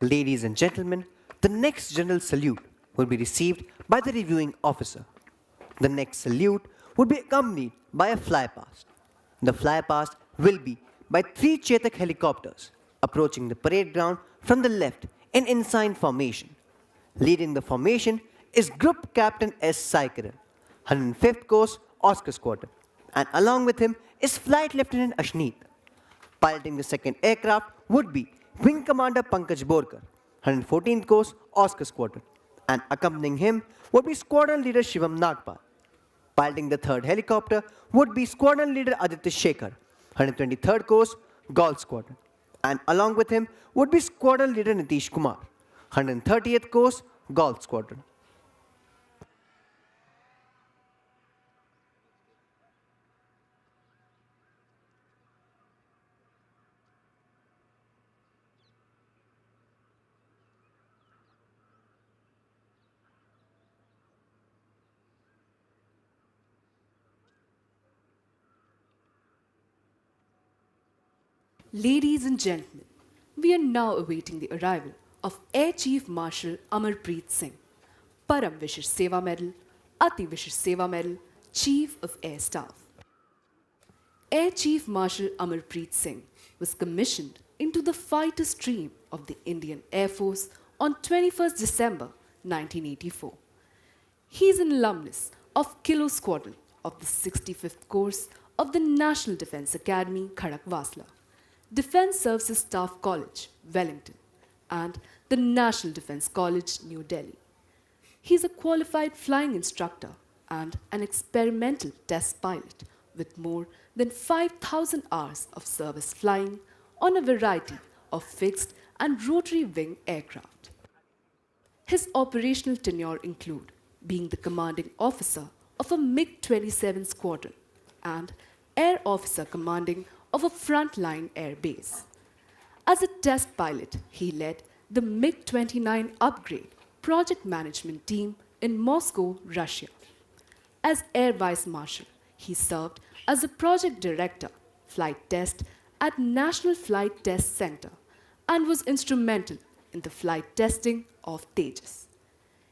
Ladies and gentlemen, the next general salute will be received by the reviewing officer. The next salute would be accompanied by a flypast. The flypast will be by 3 Chetak helicopters approaching the parade ground from the left in ensign formation. Leading the formation is Group Captain S. Saikaran, 105th Coast Oscar Squadron, and along with him is Flight Lieutenant Ashneet. Piloting the second aircraft would be Wing Commander Pankaj Borkar, 114th Coast Oscar Squadron, and accompanying him would be Squadron Leader Shivam Nagpal. Piloting the third helicopter would be Squadron Leader Aditya Shekhar, 123rd Coast Golf Squadron, and along with him would be Squadron Leader Nitish Kumar, 130th Coast Golf Squadron.
Ladies and gentlemen, we are now awaiting the arrival of Air Chief Marshal Amar Preet Singh, Param Vishish Seva Medal, Ati Vishish Seva Medal, Chief of Air Staff. Air Chief Marshal Amar Singh was commissioned into the fighter stream of the Indian Air Force on 21st December 1984. He is an alumnus of Kilo Squadron of the 65th course of the National Defence Academy, Khadakwasla, Defence Services Staff College, Wellington, and the National Defence College, New Delhi. He is a qualified flying instructor and an experimental test pilot with more than 5,000 hours of service flying on a variety of fixed and rotary wing aircraft. His operational tenure include being the commanding officer of a MiG-27 squadron and air officer commanding of a frontline air base. As a test pilot, he led the MiG-29 upgrade project management team in Moscow, Russia. As Air Vice Marshal, he served as a project director, flight test at National Flight Test Center and was instrumental in the flight testing of Tejas.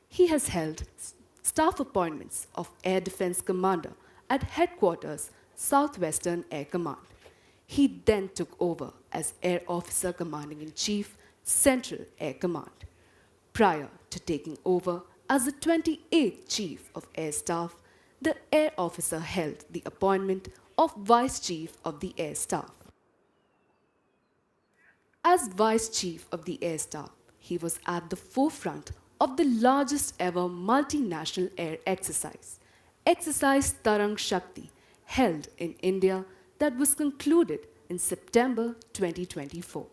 He has held staff appointments of Air Defense Commander at Headquarters, Southwestern Air Command. He then took over as Air Officer Commanding in Chief, Central Air Command. Prior to taking over as the 28th Chief of Air Staff, the Air Officer held the appointment of Vice Chief of the Air Staff. As Vice Chief of the Air Staff, he was at the forefront of the largest ever multinational air exercise, Exercise Tarang Shakti, held in India that was concluded in September 2024.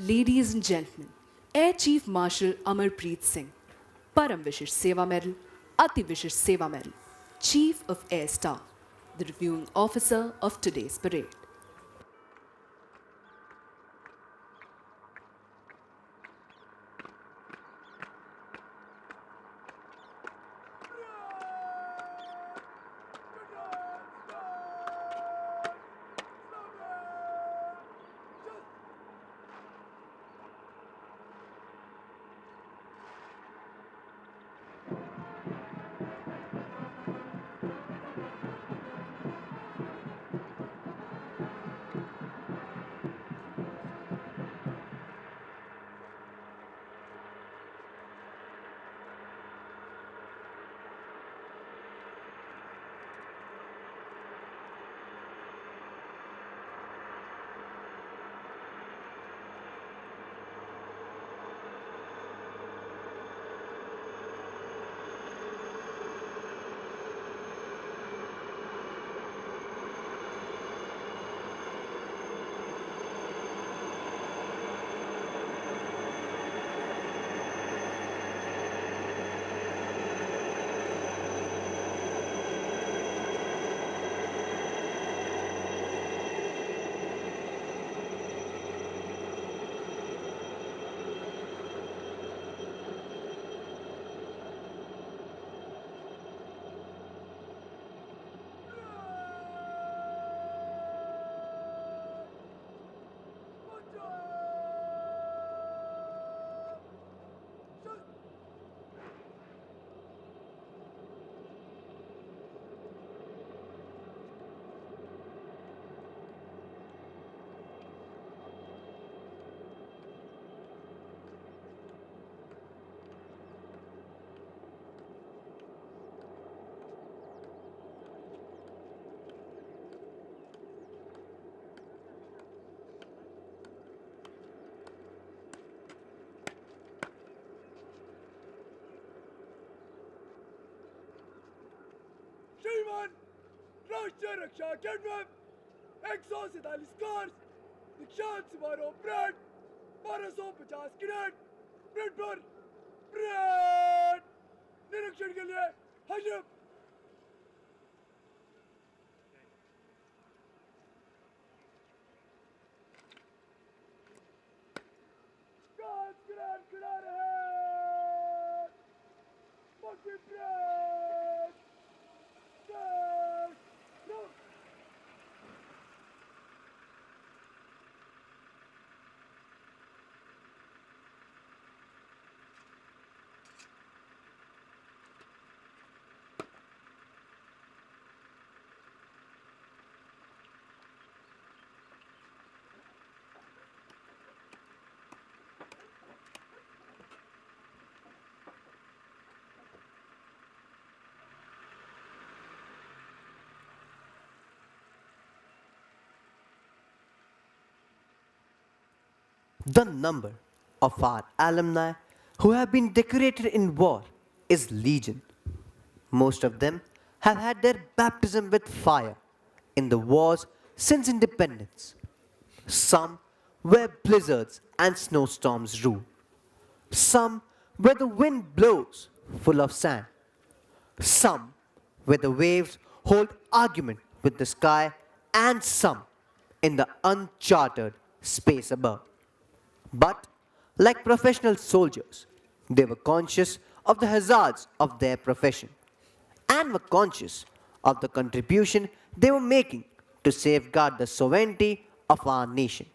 Ladies and gentlemen, Air Chief Marshal Amar Singh, Param Vishish Seva Medal, Ati Vishish Seva Medal, Chief of Air Staff, the reviewing officer of today's parade.
नौजवान राष्ट्रीय रक्षा academy 147 course दीक्षांत समारोह parade 1250 cadet parade पर parade निरीक्षण के लिए हाजिर खड़ा रहे पक्की parade
The number of our alumni who have been decorated in war is legion. Most of them have had their baptism with fire in the wars since independence. Some where blizzards and snowstorms rule. Some where the wind blows full of sand. Some where the waves hold argument with the sky, and some in the uncharted space above. But, like professional soldiers, they were conscious of the hazards of their profession and were conscious of the contribution they were making to safeguard the sovereignty of our nation.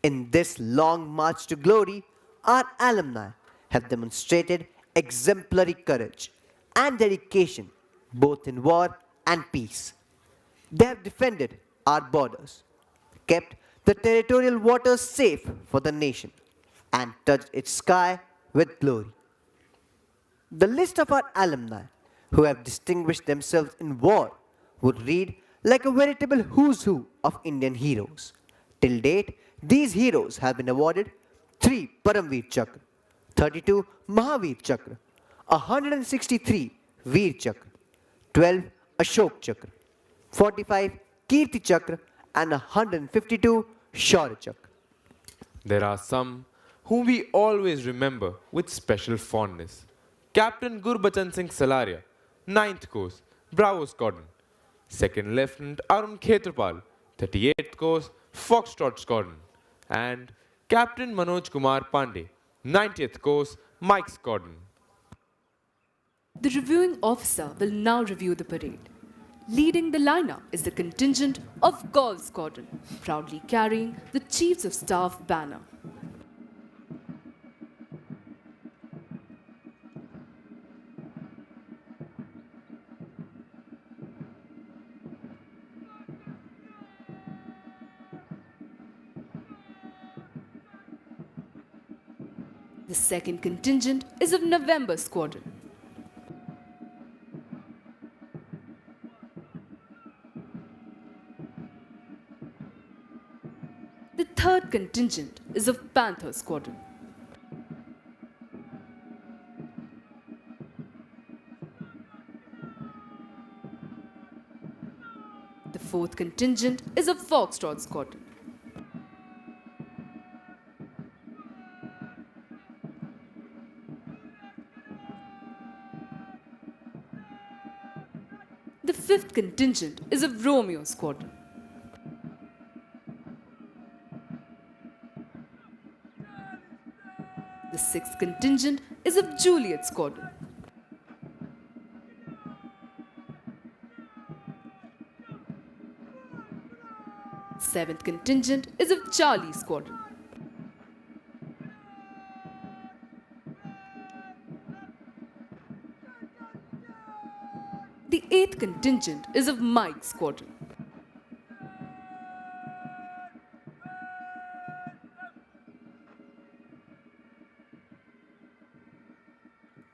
In this long march to glory, our alumni have demonstrated exemplary courage and dedication both in war and peace. They have defended our borders, kept the territorial waters safe for the nation, and touched its sky with glory. The list of our alumni who have distinguished themselves in war would read like a veritable who's who of Indian heroes. Till date, these heroes have been awarded 3 Paramveer Chakra, 32 Mahavir Chakra, 163 Veer Chakra, 12 Ashok Chakra, 45 Kirti Chakra, and 152 Shaurya Chakra.
There are some whom we always remember with special fondness. Captain Gurbachan Singh Salaria, 9th Course, Bravo Squadron. 2nd Lieutenant Arun Khetarpal, 38th Course, Foxtrot Squadron. And Captain Manoj Kumar Pandey, 90th Course, Mike Squadron.
The reviewing officer will now review the parade. Leading the lineup is the contingent of Golf Squadron, proudly carrying the Chiefs of Staff banner. The second contingent is of November Squadron. The third contingent is of Panther Squadron. The fourth contingent is of Foxtrot Squadron. The fifth contingent is of Romeo Squadron. The sixth contingent is of Juliet Squadron. Seventh contingent is of Charlie Squadron. The eighth contingent is of Mike Squadron.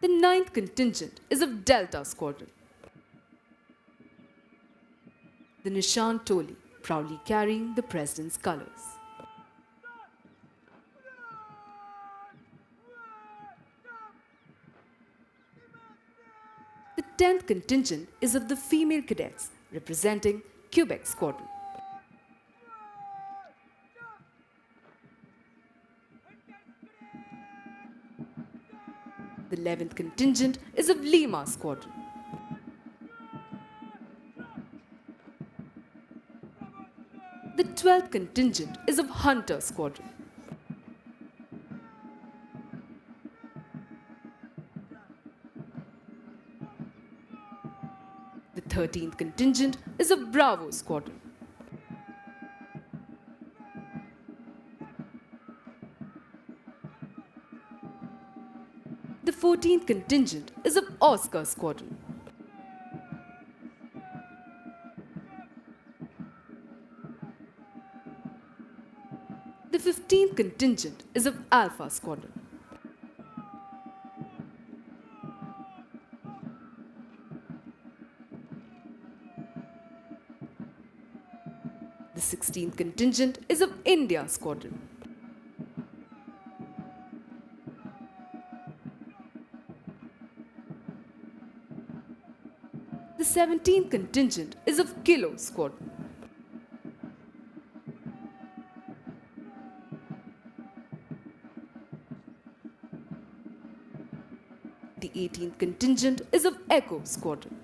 The ninth contingent is of Delta Squadron. The Nishan Toli, proudly carrying the President's colours. The 10th contingent is of the female cadets representing Quebec Squadron. The 11th contingent is of Lima Squadron. The 12th contingent is of Hunter Squadron. The 13th contingent is of Bravo Squadron. The 14th contingent is of Oscar Squadron. The 15th contingent is of Alpha Squadron. The 16th contingent is of India Squadron. The 17th contingent is of Kilo Squadron. The 18th contingent is of Echo Squadron.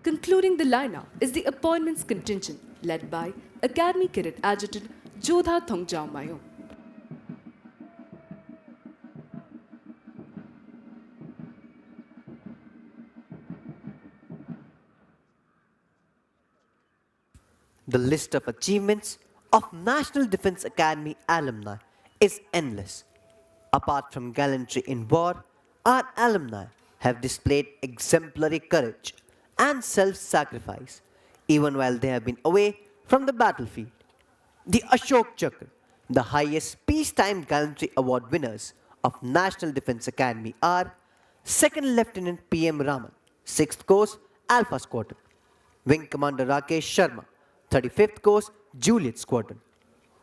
Concluding the lineup is the appointments contingent led by Academy Cadet Adjutant Jodha Thongjao Mayong.
The list of achievements of National Defense Academy alumni is endless. Apart from gallantry in war, our alumni have displayed exemplary courage and self-sacrifice even while they have been away from the battlefield. The Ashok Chakra, the highest peacetime gallantry award winners of National Defense Academy are 2nd Lieutenant P.M. Raman, 6th Course Alpha Squadron, Wing Commander Rakesh Sharma, 35th Course Juliet Squadron,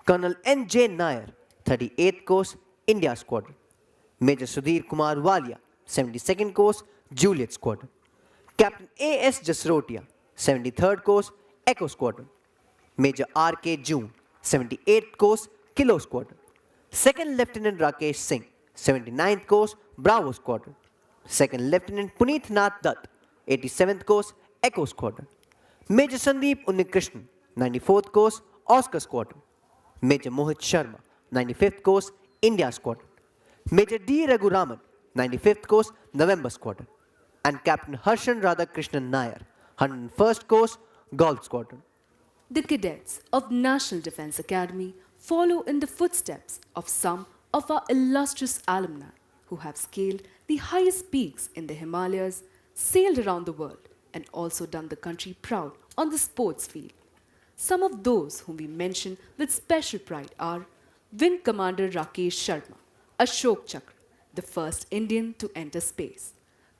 Colonel N.J. Nair, 38th Course India Squadron, Major Sudhir Kumar Walia, 72nd Course Juliet Squadron, Captain A.S. Jasrotia, 73rd Course Echo Squadron, Major R.K. June, 78th Course Kilo Squadron, 2nd Lieutenant Rakesh Singh, 79th Course Bravo Squadron, 2nd Lieutenant Puneet Nath Dutt, 87th Course Echo Squadron, Major Sandeep Unnikrishnan, 94th Course Oscar Squadron, Major Mohit Sharma, 95th Course India Squadron, Major D. Raghuraman, 95th Course November Squadron, and Captain Harshan Radhakrishnan Nair, 101st Course Golf Squadron.
The cadets of National Defense Academy follow in the footsteps of some of our illustrious alumni who have scaled the highest peaks in the Himalayas, sailed around the world, and also done the country proud on the sports field. Some of those whom we mention with special pride are Wing Commander Rakesh Sharma, Ashok Chakra, the first Indian to enter space;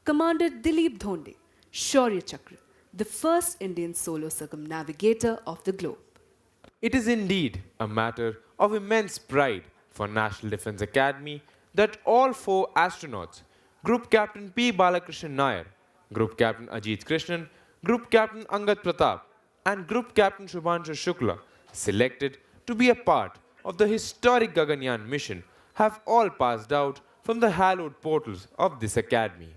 Commander Dilip Dhonde, Shaurya Chakra, the first Indian solo circumnavigator of the globe.
It is indeed a matter of immense pride for National Defense Academy that all 4 astronauts, Group Captain P. Balakrishnan Nair, Group Captain Ajit Krishnan, Group Captain Angad Pratap, and Group Captain Shubhanshu Shukla, selected to be a part of the historic Gaganyaan mission, have all passed out from the hallowed portals of this academy.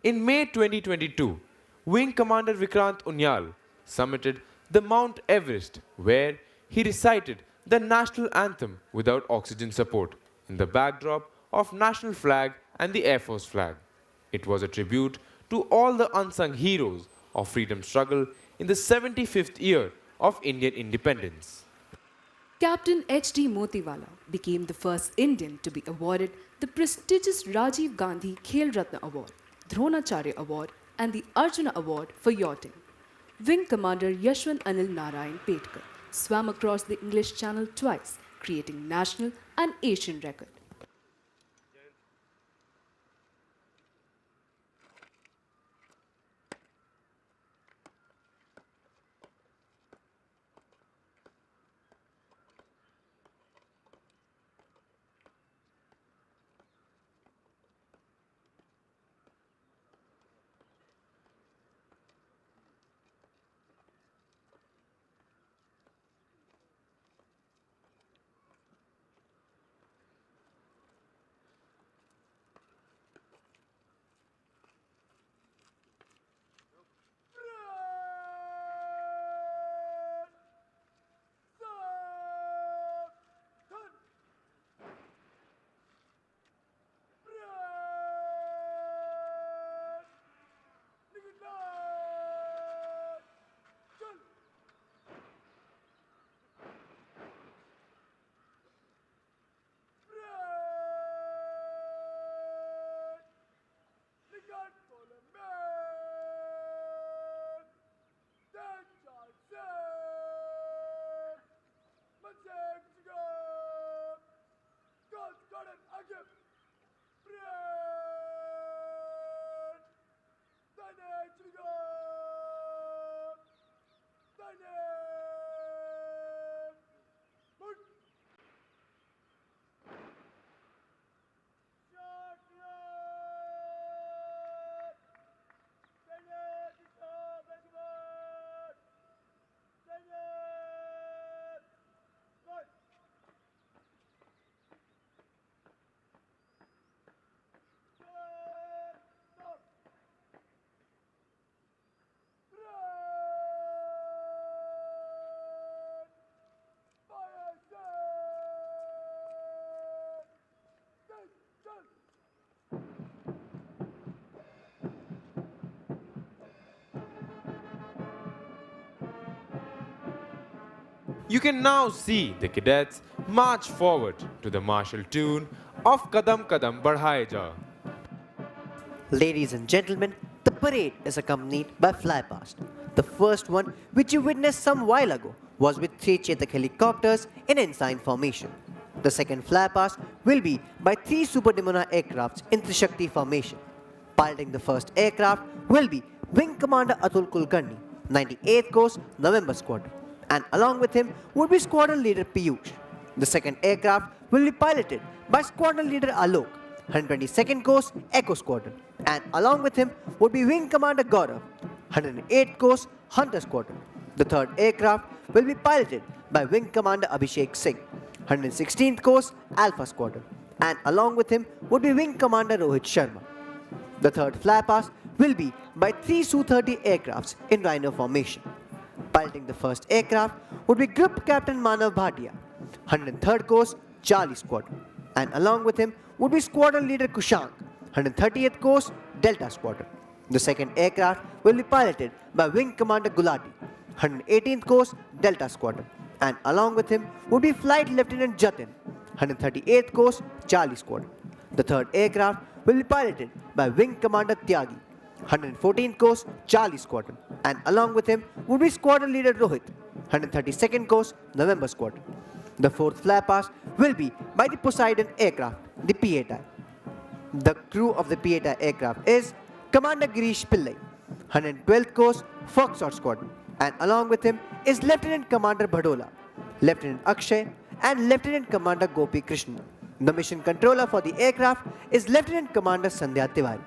In May 2022, Wing Commander Vikrant Unyal summited the Mount Everest, where he recited the national anthem without oxygen support in the backdrop of national flag and the Air Force flag. It was a tribute to all the unsung heroes of freedom struggle in the 75th year of Indian independence.
Captain H.D. Motiwala became the first Indian to be awarded the prestigious Rajiv Gandhi Khel Ratna Award, Dronacharya Award, and the Arjuna Award for yachting. Wing Commander Yashwant Anil Narayan Petkar swam across the English Channel twice, creating national and Asian record.
You can now see the cadets march forward to the martial tune of Kadam Kadam Badhaye Ja.
Ladies and gentlemen, the parade is accompanied by Flypast. The first one, which you witnessed some while ago, was with 3 Chetak helicopters in ensign formation. The second Flypast will be by 3 Super Dimona aircrafts in Trishakti formation. Piloting the first aircraft will be Wing Commander Atul Kulkarni, 98th Coast November Squadron, and along with him would be Squadron Leader Piyush. The second aircraft will be piloted by Squadron Leader Alok, 122nd Coast Echo Squadron, and along with him would be Wing Commander Gaurav, 108th Coast Hunter Squadron. The third aircraft will be piloted by Wing Commander Abhishek Singh, 116th Coast Alpha Squadron, and along with him would be Wing Commander Rohit Sharma. The third Flypast will be by 3 Su-30 aircrafts in Rhino formation. Piloting the first aircraft would be Group Captain Manav Bhatia, 103rd Coast Charlie Squadron, and along with him would be Squadron Leader Kushank, 130th Coast Delta Squadron. The second aircraft will be piloted by Wing Commander Gulati, 118th Coast Delta Squadron, and along with him would be Flight Lieutenant Jatin, 138th Coast Charlie Squadron. The third aircraft will be piloted by Wing Commander Tyagi, 114th Coast Charlie Squadron, and along with him would be Squadron Leader Rohit, 132nd Coast November Squadron. The fourth Flypast will be by the Poseidon aircraft, the P-8I. The crew of the P-8I aircraft is Commander Girish Pillai, 112th Coast Foxtrot Squadron, and along with him is Lieutenant Commander Bhadola, Lieutenant Akshay, and Lieutenant Commander Gopi Krishna. The mission controller for the aircraft is Lieutenant Commander Sandhya Tiwari.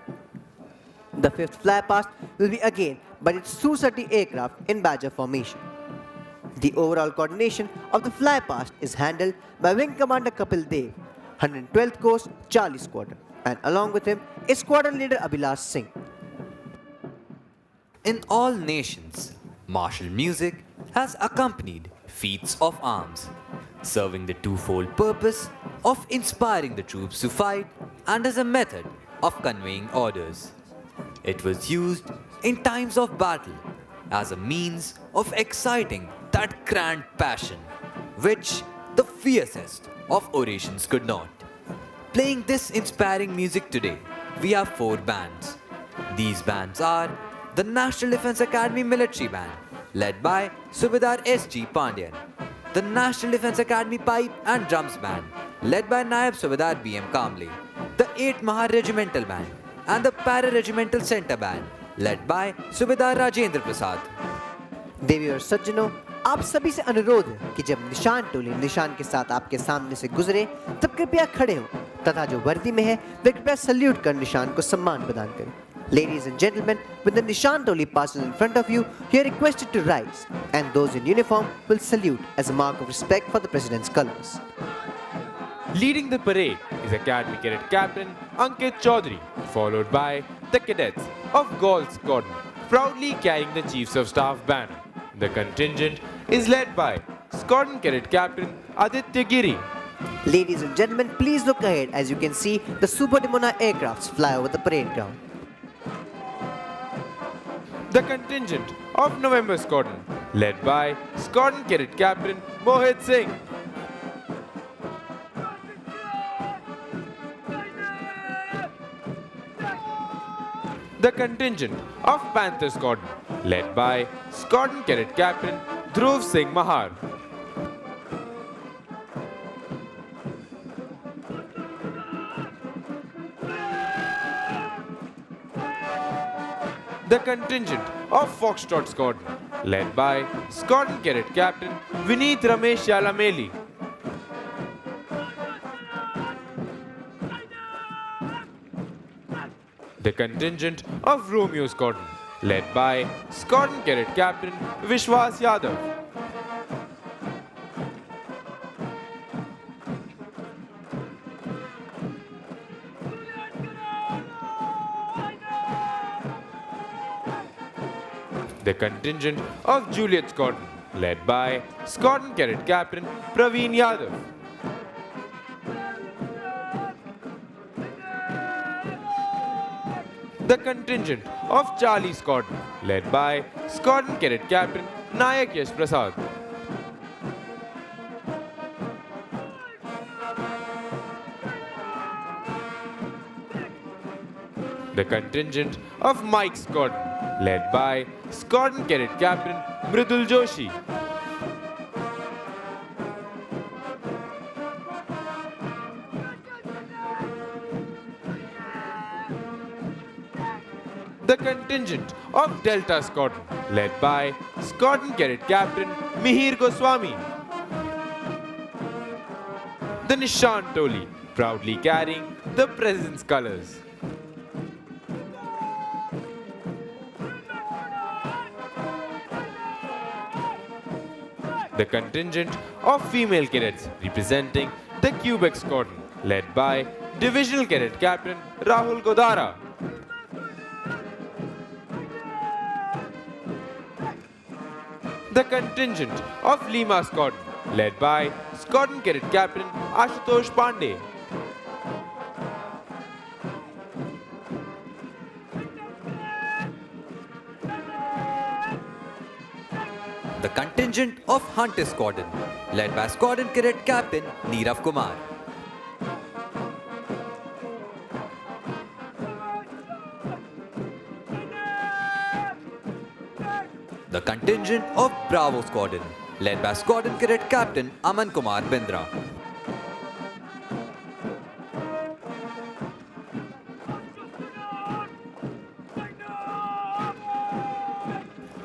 The fifth Flypast will be again by its Su-30 aircraft in Badger formation. The overall coordination of the Flypast is handled by Wing Commander Kapil Dev, 112th Coast Charlie Squadron, and along with him is Squadron Leader Abhilash Singh.
In all nations, martial music has accompanied feats of arms, serving the twofold purpose of inspiring the troops to fight and as a method of conveying orders. It was used in times of battle as a means of exciting that grand passion which the fiercest of orations could not. Playing this inspiring music today, we have 4 bands. These bands are the National Defence Academy Military Band, led by Subedar S.G. Pandyan, the National Defence Academy Pipe and Drums Band, led by Naib Subedar B.M. Kamble, the 8th Mahar Regimental Band, and the Para-Regimental Center Band, led by Subedar Rajendra Prasad.
देवी और सज्जनों, आप सभी से अनुरोध है कि जब निशान टोली निशान के साथ आपके सामने से गुजरे तब कृपया खड़े हों तथा जो वर्दी में है वे कृपया सल्यूट कर निशान को सम्मान प्रदान करें. Ladies and gentlemen, when the Nishan Toli passes in front of you, you are requested to rise, and those in uniform will salute as a mark of respect for the President's colors.
Leading the parade is Academy Cadet Captain Ankit Chaudhary, followed by the cadets of Gaul Squadron, proudly carrying the Chiefs of Staff banner. The contingent is led by Squadron Cadet Captain Aditya Giri.
Ladies and gentlemen, please look ahead as you can see the Super Dimona aircrafts fly over the parade ground.
The contingent of November Squadron, led by Squadron Cadet Captain Mohit Singh. The contingent of Panther Squadron, led by Squadron Cadet Captain Dhruv Singh Mahar. The contingent of Foxtrot Squadron, led by Squadron Cadet Captain Vineet Ramesh Yalameli. The contingent of Romeo Squadron, led by Squadron Cadet Captain Vishwas Yadav. The contingent of Juliet Squadron, led by Squadron Cadet Captain Praveen Yadav. The contingent of Charlie Squadron, led by Squadron Cadet Captain Nayak Yash Prasad. the contingent of Mike Squadron, led by Squadron Cadet Captain Mridul Joshi. The contingent of Delta Squadron, led by Squadron Cadet Captain Mihir Goswami. The Nishan Toli, proudly carrying the President's colors. The contingent of female cadets representing the Quebec Squadron, led by Divisional Cadet Captain Rahul Godara. The contingent of Lima Squadron, led by Squadron Cadet Captain Ashutosh Pandey.
The contingent of Hunter Squadron, led by Squadron Cadet Captain Neerav Kumar. The contingent of Bravo Squadron, led by Squadron Cadet Captain Aman Kumar Bindra.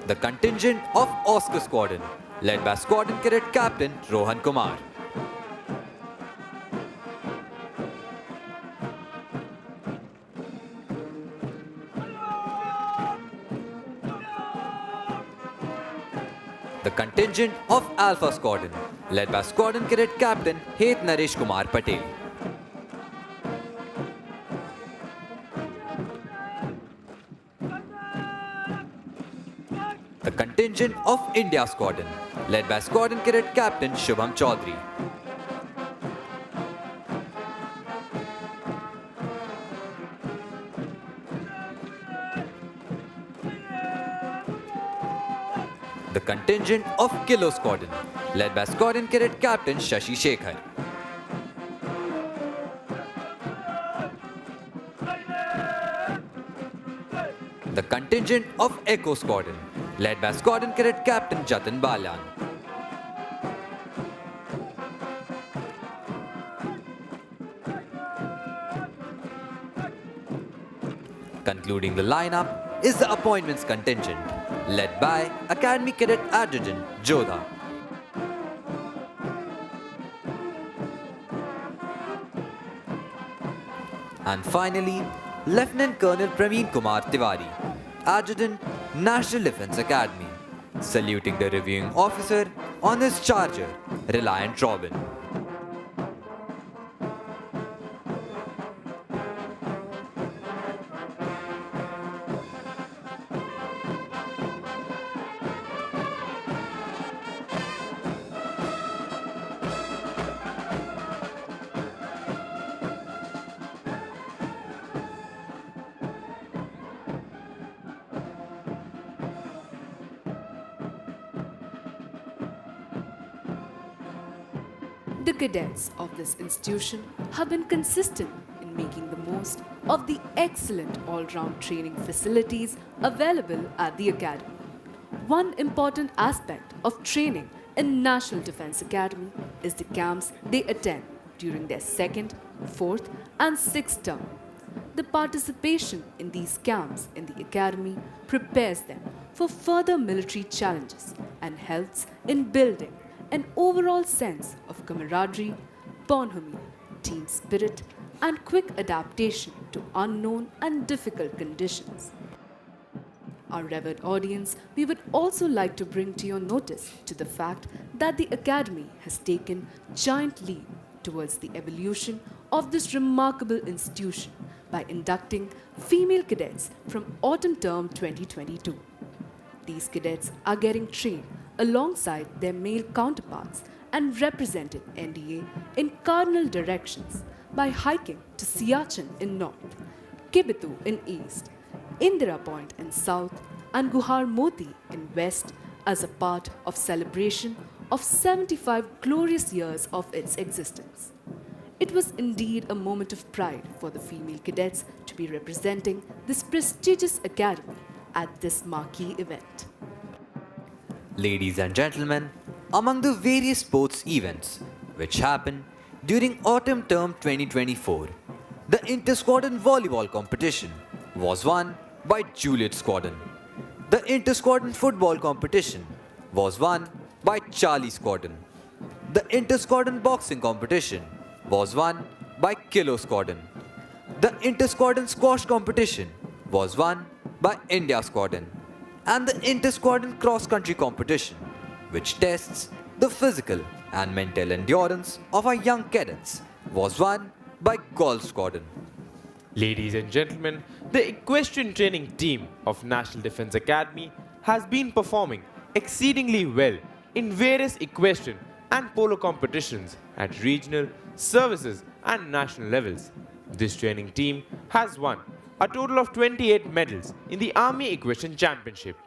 The contingent of Oscar Squadron, led by Squadron Cadet Captain Rohan Kumar. The contingent of Alpha Squadron, led by Squadron Cadet Captain Het Naresh Kumar Patel. The contingent of India Squadron, led by Squadron Cadet Captain Shubham Chaudhary. The contingent of Kilo Squadron, led by Squadron Cadet Captain Shashi Shekhar. The contingent of Echo Squadron, led by Squadron Cadet Captain Jatin Balyan. Concluding the lineup is the Appointments contingent, led by Academy Cadet Adjutant Jodha. And finally, Lieutenant Colonel Praveen Kumar Tiwari, Adjutant, National Defence Academy, saluting the reviewing officer on his charger, Reliant Robin.
The cadets of this institution have been consistent in making the most of the excellent all-round training facilities available at the academy. One important aspect of training in National Defence Academy is the camps they attend during their second, fourth and sixth term. The participation in these camps in the academy prepares them for further military challenges and helps in building an overall sense of camaraderie, bonhomie, team spirit, and quick adaptation to unknown and difficult conditions. Our revered audience, we would also like to bring to your notice to the fact that the Academy has taken giant leap towards the evolution of this remarkable institution by inducting female cadets from autumn term 2022. These cadets are getting trained alongside their male counterparts and represented NDA in cardinal directions by hiking to Siachen in north, Kibitu in east, Indira Point in south, and Guhar Moti in west as a part of celebration of 75 glorious years of its existence. It was indeed a moment of pride for the female cadets to be representing this prestigious academy at this marquee event.
Ladies and gentlemen, among the various sports events which happened during autumn term 2024, the inter-squadron volleyball competition was won by Juliet Squadron. The inter-squadron football competition was won by Charlie Squadron. The inter-squadron boxing competition was won by Kilo Squadron. The inter-squadron squash competition was won by India Squadron. And the inter-squadron cross-country competition, which tests the physical and mental endurance of our young cadets, was won by Golf Squadron.
Ladies and gentlemen, the equestrian training team of National Defence Academy has been performing exceedingly well in various equestrian and polo competitions at regional, services and national levels. This training team has won a total of 28 medals in the Army Equestrian Championship.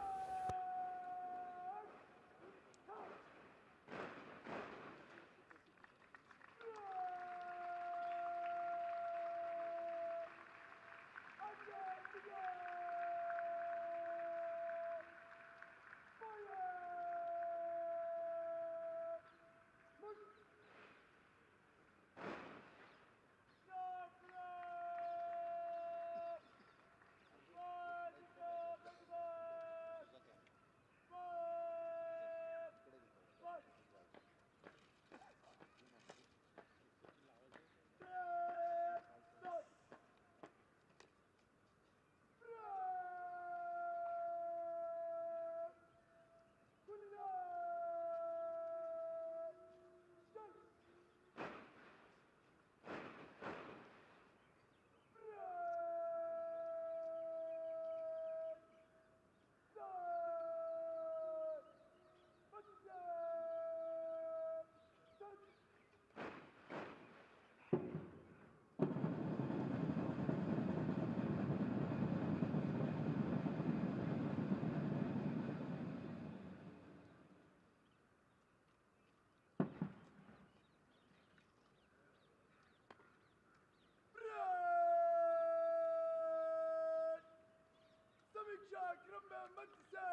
समीक्षा क्रम में मंच से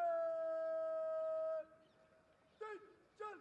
तेज चल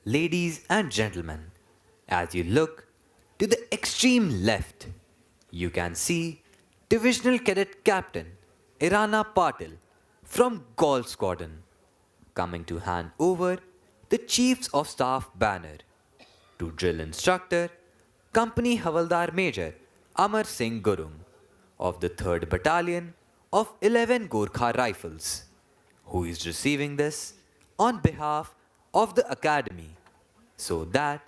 Ladies and gentlemen, as you look to the extreme left, you can see Divisional Cadet Captain Irana Patil from Golf Squadron coming to hand over the Chiefs of Staff banner to drill instructor Company Havaldar Major Amar Singh Gurung of the 3rd Battalion of 11 Gorkha Rifles, who is receiving this on behalf of the Academy so that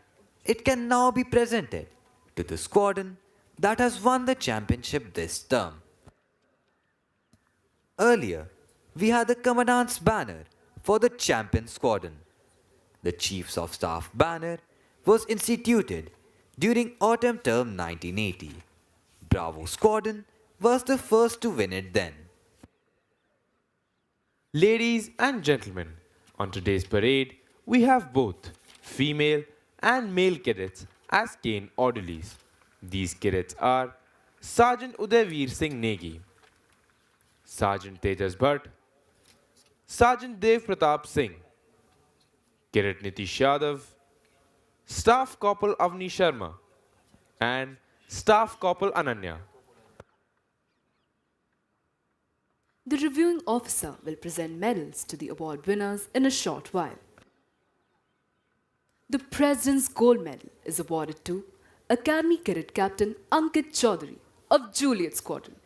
it can now be presented to the squadron that has won the championship this term. Earlier, we had the Commandant's banner for the champion squadron. The Chiefs of Staff banner was instituted during autumn term 1980. Bravo Squadron was the first to win it then.
Ladies and gentlemen, on today's parade, we have both female and male cadets as cane orderlies. These cadets are Sergeant Udayveer Singh Negi, Sergeant Tejas Bhatt, Sergeant Dev Pratap Singh, Cadet Nitish Yadav, Staff Corporal Avni Sharma, and Staff Corporal Ananya.
The reviewing officer will present medals to the award winners in a short while. The President's Gold Medal is awarded to Academy Cadet Captain Ankit Chaudhary of Juliet Squadron.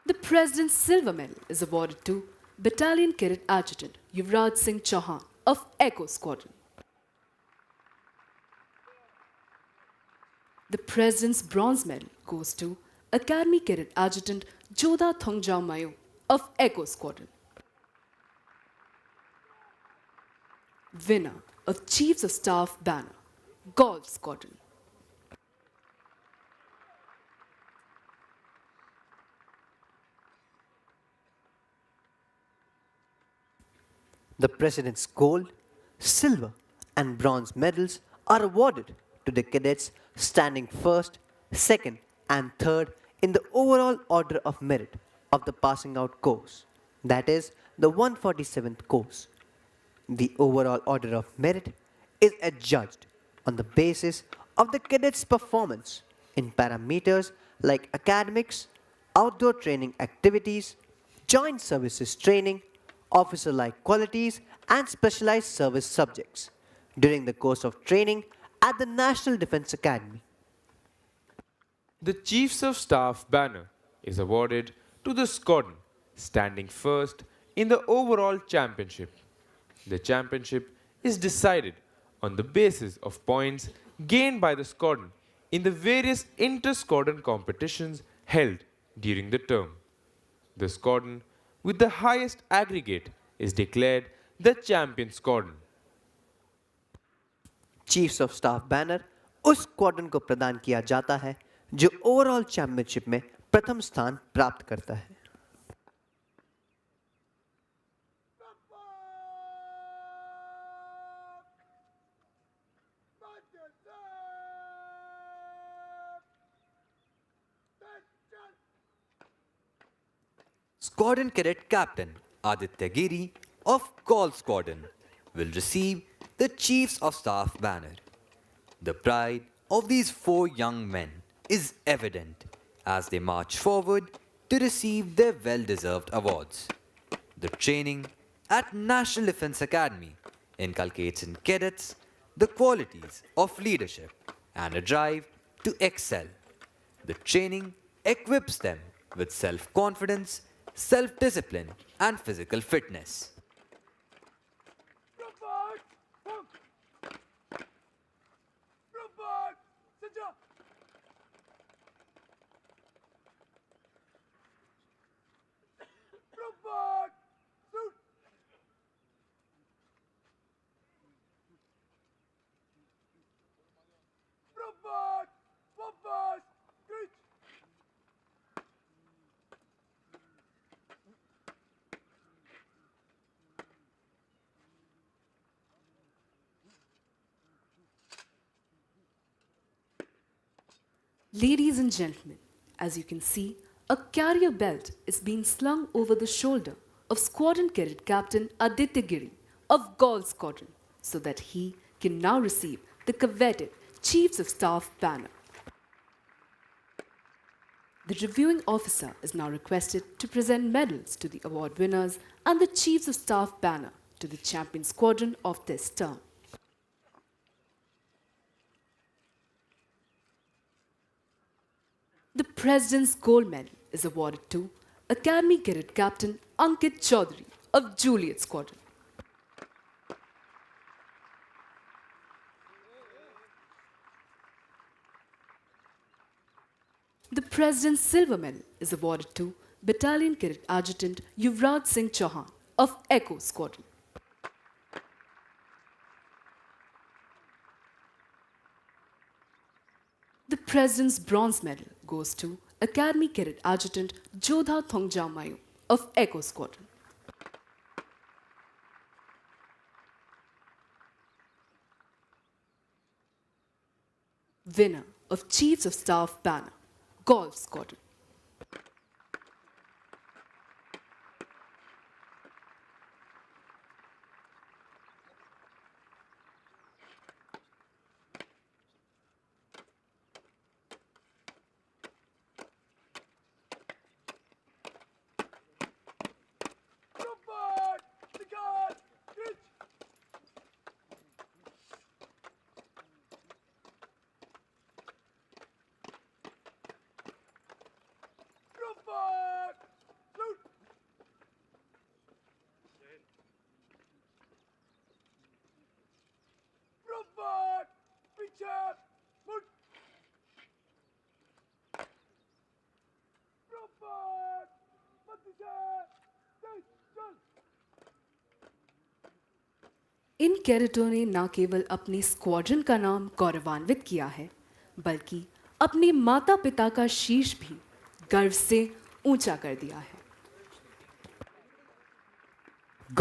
The President's Silver Medal is awarded to Battalion Cadet Adjutant Yuvraj Singh Chauhan of Echo Squadron. The President's Bronze Medal goes to Academy Cadet Adjutant Jodha Thongjao Mayo of Echo Squadron. Winner of Chiefs of Staff Banner, Golf Squadron.
The President's gold, silver, and bronze medals are awarded to the cadets standing first, second, and third in the overall order of merit of the passing out course, that is, the 147th course. The overall order of merit is adjudged on the basis of the cadet's performance in parameters like academics, outdoor training activities, joint services training, officer-like qualities, and specialized service subjects during the course of training at the National Defence Academy.
The Chiefs of Staff banner is awarded to the squadron standing first in the overall championship. The championship is decided on the basis of points gained by the squadron in the various inter-squadron competitions held during the term. The squadron with the highest aggregate is declared the champion squadron.
Chiefs of staff banner उस squadron को प्रदान किया जाता है जो overall championship में प्रथम स्थान प्राप्त करता है.
Squadron Cadet Captain Aditya Giri of Golf Squadron will receive the Chiefs of Staff banner. The pride of these four young men is evident as they march forward to receive their well-deserved awards. The training at National Defence Academy inculcates in cadets the qualities of leadership and a drive to excel. The training equips them with self-confidence, self-discipline, and physical fitness.
Ladies and gentlemen, as you can see, a carrier belt is being slung over the shoulder of Squadron Cadet Captain Aditya Giri of Golf Squadron so that he can now receive the coveted Chiefs of Staff banner. The reviewing officer is now requested to present medals to the award winners and the Chiefs of Staff banner to the champion squadron of this term. The President's Gold Medal is awarded to Academy Cadet Captain Ankit Chaudhary of Juliet Squadron. The President's Silver Medal is awarded to Battalion Cadet Adjutant Yuvraj Singh Chauhan of Echo Squadron. The President's Bronze Medal goes to Academy Cadet Adjutant Jodha Thongjao Mayo of Echo Squadron. Winner of Chiefs of Staff banner, Golf Squadron.
Combat! The guard! Ditch! Combat! Shoot! Combat! Picture! Put! Combat! Matija! Ditch! Jump!
इन कैडेटों ने न केवल अपनी squadron का नाम गौरवान्वित किया है, बल्कि अपने माता पिता का शीश भी गर्व से ऊंचा कर दिया है।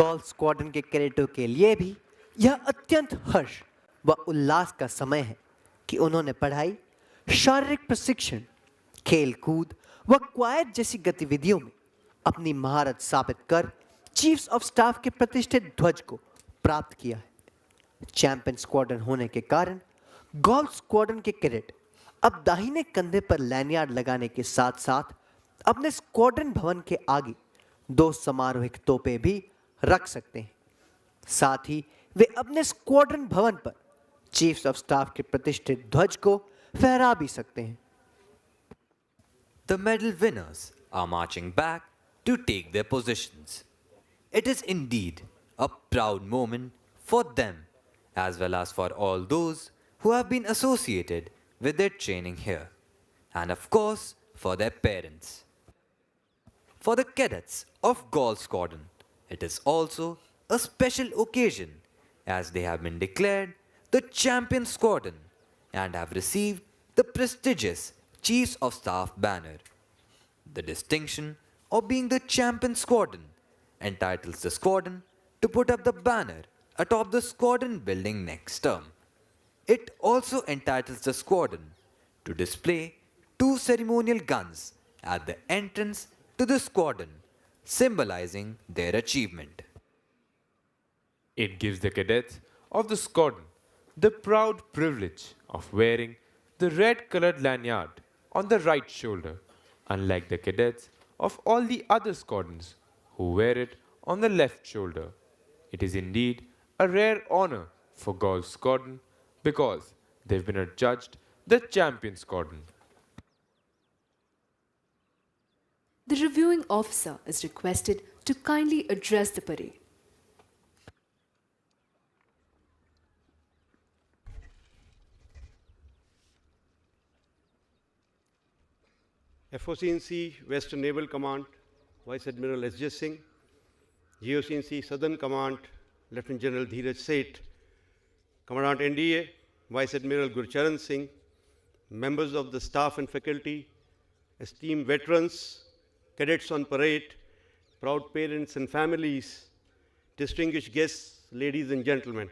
गोल्फ स्क्वाड्रन के कैडेटों के लिए भी यह अत्यंत हर्ष व उल्लास का समय है कि उन्होंने पढ़ाई, शारीरिक प्रशिक्षण, खेल कूद व क्वायत जैसी गतिविधियों में अपनी महारत साबित कर चीफ्स ऑफ स्टाफ के प्रतिष्ठित ध्वज को प्राप्त किया है। चैंपियन स्क्वाड्रन होने के कारण गोल्फ स्क्वाड्रन के कैडेट अब दाहिने कंधे पर लैनियार्ड लगाने के साथ साथ अपने स्क्वाड्रन भवन के आगे 2 समारोहिक तोपें भी रख सकते हैं। साथ ही वे अपने स्क्वाड्रन भवन पर चीफ्स ऑफ स्टाफ के प्रतिष्ठित ध्वज को फहरा भी सकते हैं।
The medal winners are marching back to take their positions. It is indeed a proud moment for them as well as for all those who have been associated with their training here, and of course for their parents. For the cadets of Golf Squadron, it is also a special occasion as they have been declared the champion squadron and have received the prestigious Chiefs of Staff banner. The distinction of being the champion squadron entitles the squadron to put up the banner atop the squadron building next term. It also entitles the squadron to display 2 ceremonial guns at the entrance to the squadron, symbolizing their achievement.
It gives the cadets of the squadron the proud privilege of wearing the red colored lanyard on the right shoulder, unlike the cadets of all the other squadrons who wear it on the left shoulder. It is indeed a rare honor for Golf Squadron because they've been adjudged the champion squadron.
The reviewing officer is requested to kindly address the parade.
FOCNC Western Naval Command, Vice Admiral S. J. Singh, GOCNC Southern Command, Lieutenant General Dheeraj Seth, Commandant NDA, Vice Admiral Gurcharan Singh, members of the staff and faculty, esteemed veterans, cadets on parade, proud parents and families, distinguished guests, ladies and gentlemen.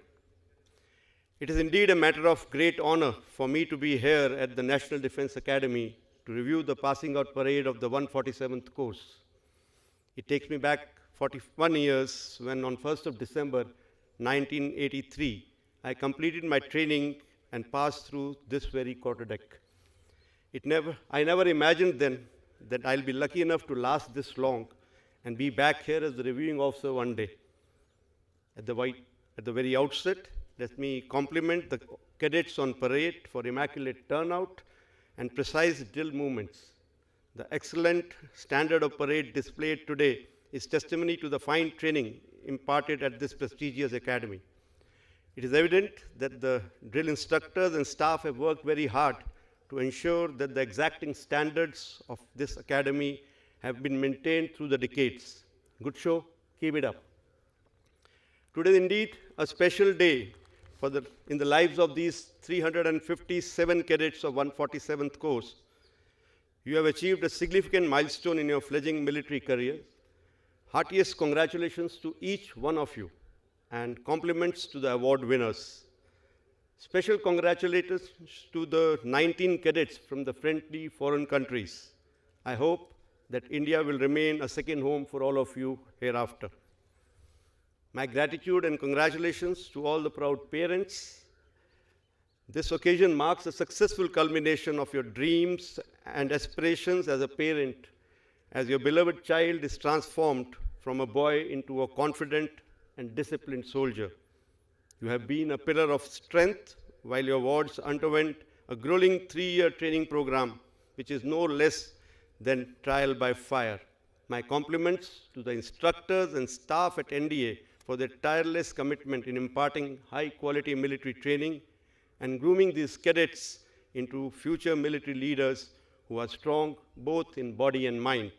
It is indeed a matter of great honor for me to be here at the National Defense Academy to review the passing out parade of the 147th course. It takes me back 41 years when on 1st of December 1983, I completed my training and passed through this very quarterdeck. I never imagined then that I'll be lucky enough to last this long and be back here as the reviewing officer one day. At the very outset, let me compliment the cadets on parade for immaculate turnout and precise drill movements. The excellent standard of parade displayed today is testimony to the fine training imparted at this prestigious academy. It is evident that the drill instructors and staff have worked very hard to ensure that the exacting standards of this academy have been maintained through the decades. Good show, keep it up. Today is indeed a special day in the lives of these 357 cadets of 147th course. You have achieved a significant milestone in your fledgling military career. Heartiest congratulations to each one of you and compliments to the award winners. Special congratulations to the 19 cadets from the friendly foreign countries. I hope that India will remain a second home for all of you hereafter. My gratitude and congratulations to all the proud parents. This occasion marks a successful culmination of your dreams and aspirations as a parent, as your beloved child is transformed from a boy into a confident and disciplined soldier. You have been a pillar of strength while your wards underwent a grueling 3-year training program, which is no less than trial by fire. My compliments to the instructors and staff at NDA for their tireless commitment in imparting high-quality military training and grooming these cadets into future military leaders who are strong both in body and mind.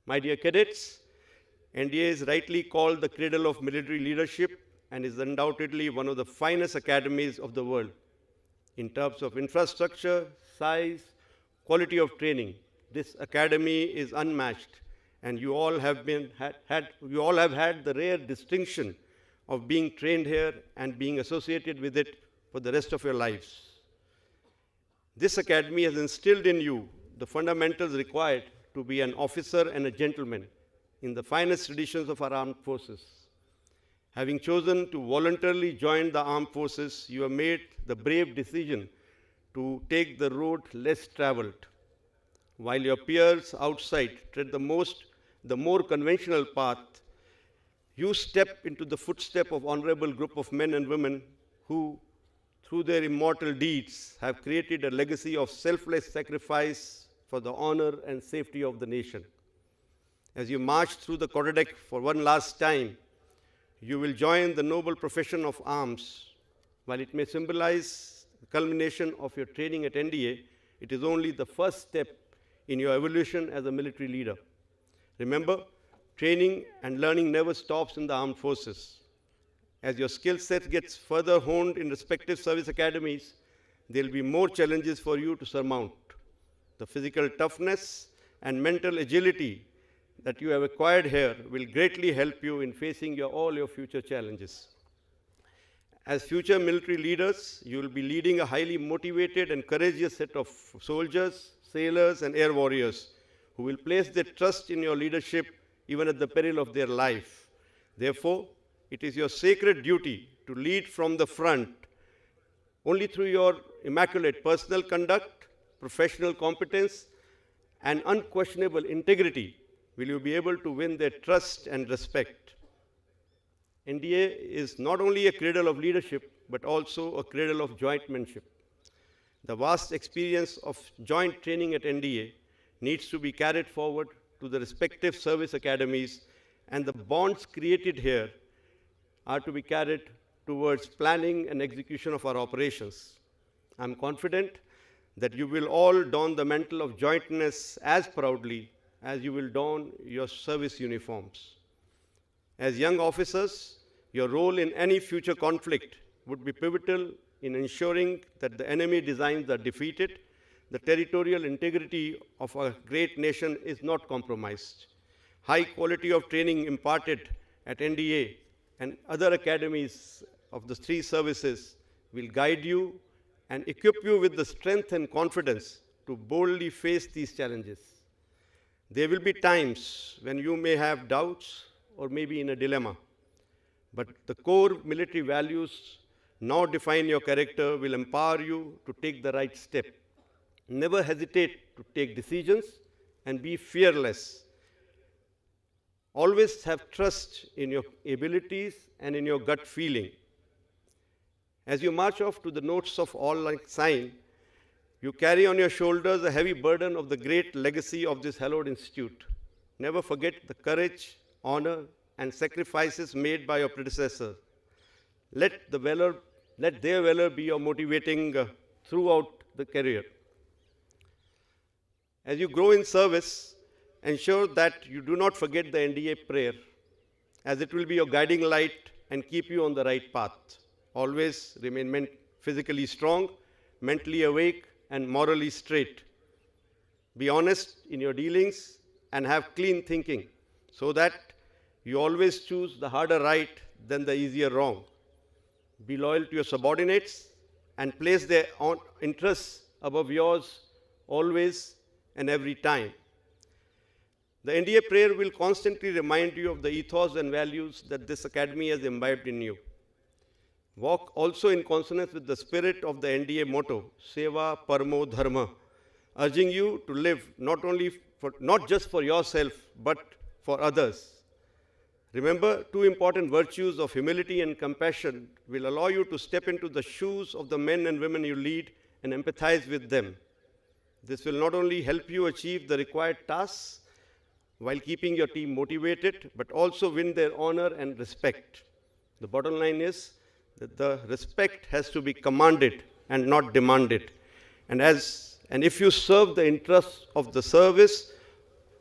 My dear cadets, NDA is rightly called the cradle of military leadership and is undoubtedly one of the finest academies of the world. In terms of infrastructure, size, quality of training, this academy is unmatched, and you all have had the rare distinction of being trained here and being associated with it for the rest of your lives. This academy has instilled in you the fundamentals required to be an officer and a gentleman in the finest traditions of our armed forces. Having chosen to voluntarily join the armed forces, you have made the brave decision to take the road less traveled. While your peers outside tread the more conventional path, you step into the footstep of honorable group of men and women who, through their immortal deeds, have created a legacy of selfless sacrifice for the honor and safety of the nation. As you march through the quarterdeck for one last time, you will join the noble profession of arms. While it may symbolize the culmination of your training at NDA, it is only the first step in your evolution as a military leader. Remember, training and learning never stops in the armed forces. As your skill set gets further honed in respective service academies, there will be more challenges for you to surmount. The physical toughness and mental agility that you have acquired here will greatly help you in facing all your future challenges. As future military leaders, you will be leading a highly motivated and courageous set of soldiers, sailors, and air warriors who will place their trust in your leadership even at the peril of their life. Therefore, it is your sacred duty to lead from the front. Only through your immaculate personal conduct, professional competence, and unquestionable integrity will you be able to win their trust and respect. NDA is not only a cradle of leadership, but also a cradle of jointmanship. The vast experience of joint training at NDA needs to be carried forward to the respective service academies, and the bonds created here are to be carried towards planning and execution of our operations. I'm confident that you will all don the mantle of jointness as proudly as you will don your service uniforms. As young officers, your role in any future conflict would be pivotal in ensuring that the enemy designs are defeated, the territorial integrity of our great nation is not compromised. High quality of training imparted at NDA and other academies of the three services will guide you and equip you with the strength and confidence to boldly face these challenges. There will be times when you may have doubts or maybe in a dilemma, but the core military values now define your character will empower you to take the right step. Never hesitate to take decisions and be fearless. Always have trust in your abilities and in your gut feeling. As you march off to the notes of all like sign, you carry on your shoulders a heavy burden of the great legacy of this hallowed institute. Never forget the courage, honor, and sacrifices made by your predecessors. Let their valor be your motivating throughout the career. As you grow in service, ensure that you do not forget the NDA prayer, as it will be your guiding light and keep you on the right path. Always remain physically strong, mentally awake, and morally straight. Be honest in your dealings and have clean thinking so that you always choose the harder right than the easier wrong. be loyal to your subordinates, and place their own interests above yours always and every time. The NDA prayer will constantly remind you of the ethos and values that this academy has imbibed in you. Walk also in consonance with the spirit of the NDA motto, Seva Parmo Dharma, urging you to live not just for yourself, but for others. Remember, two important virtues of humility and compassion will allow you to step into the shoes of the men and women you lead and empathize with them. This will not only help you achieve the required tasks while keeping your team motivated, but also win their honor and respect. The bottom line is that the respect has to be commanded and not demanded. And if you serve the interests of the service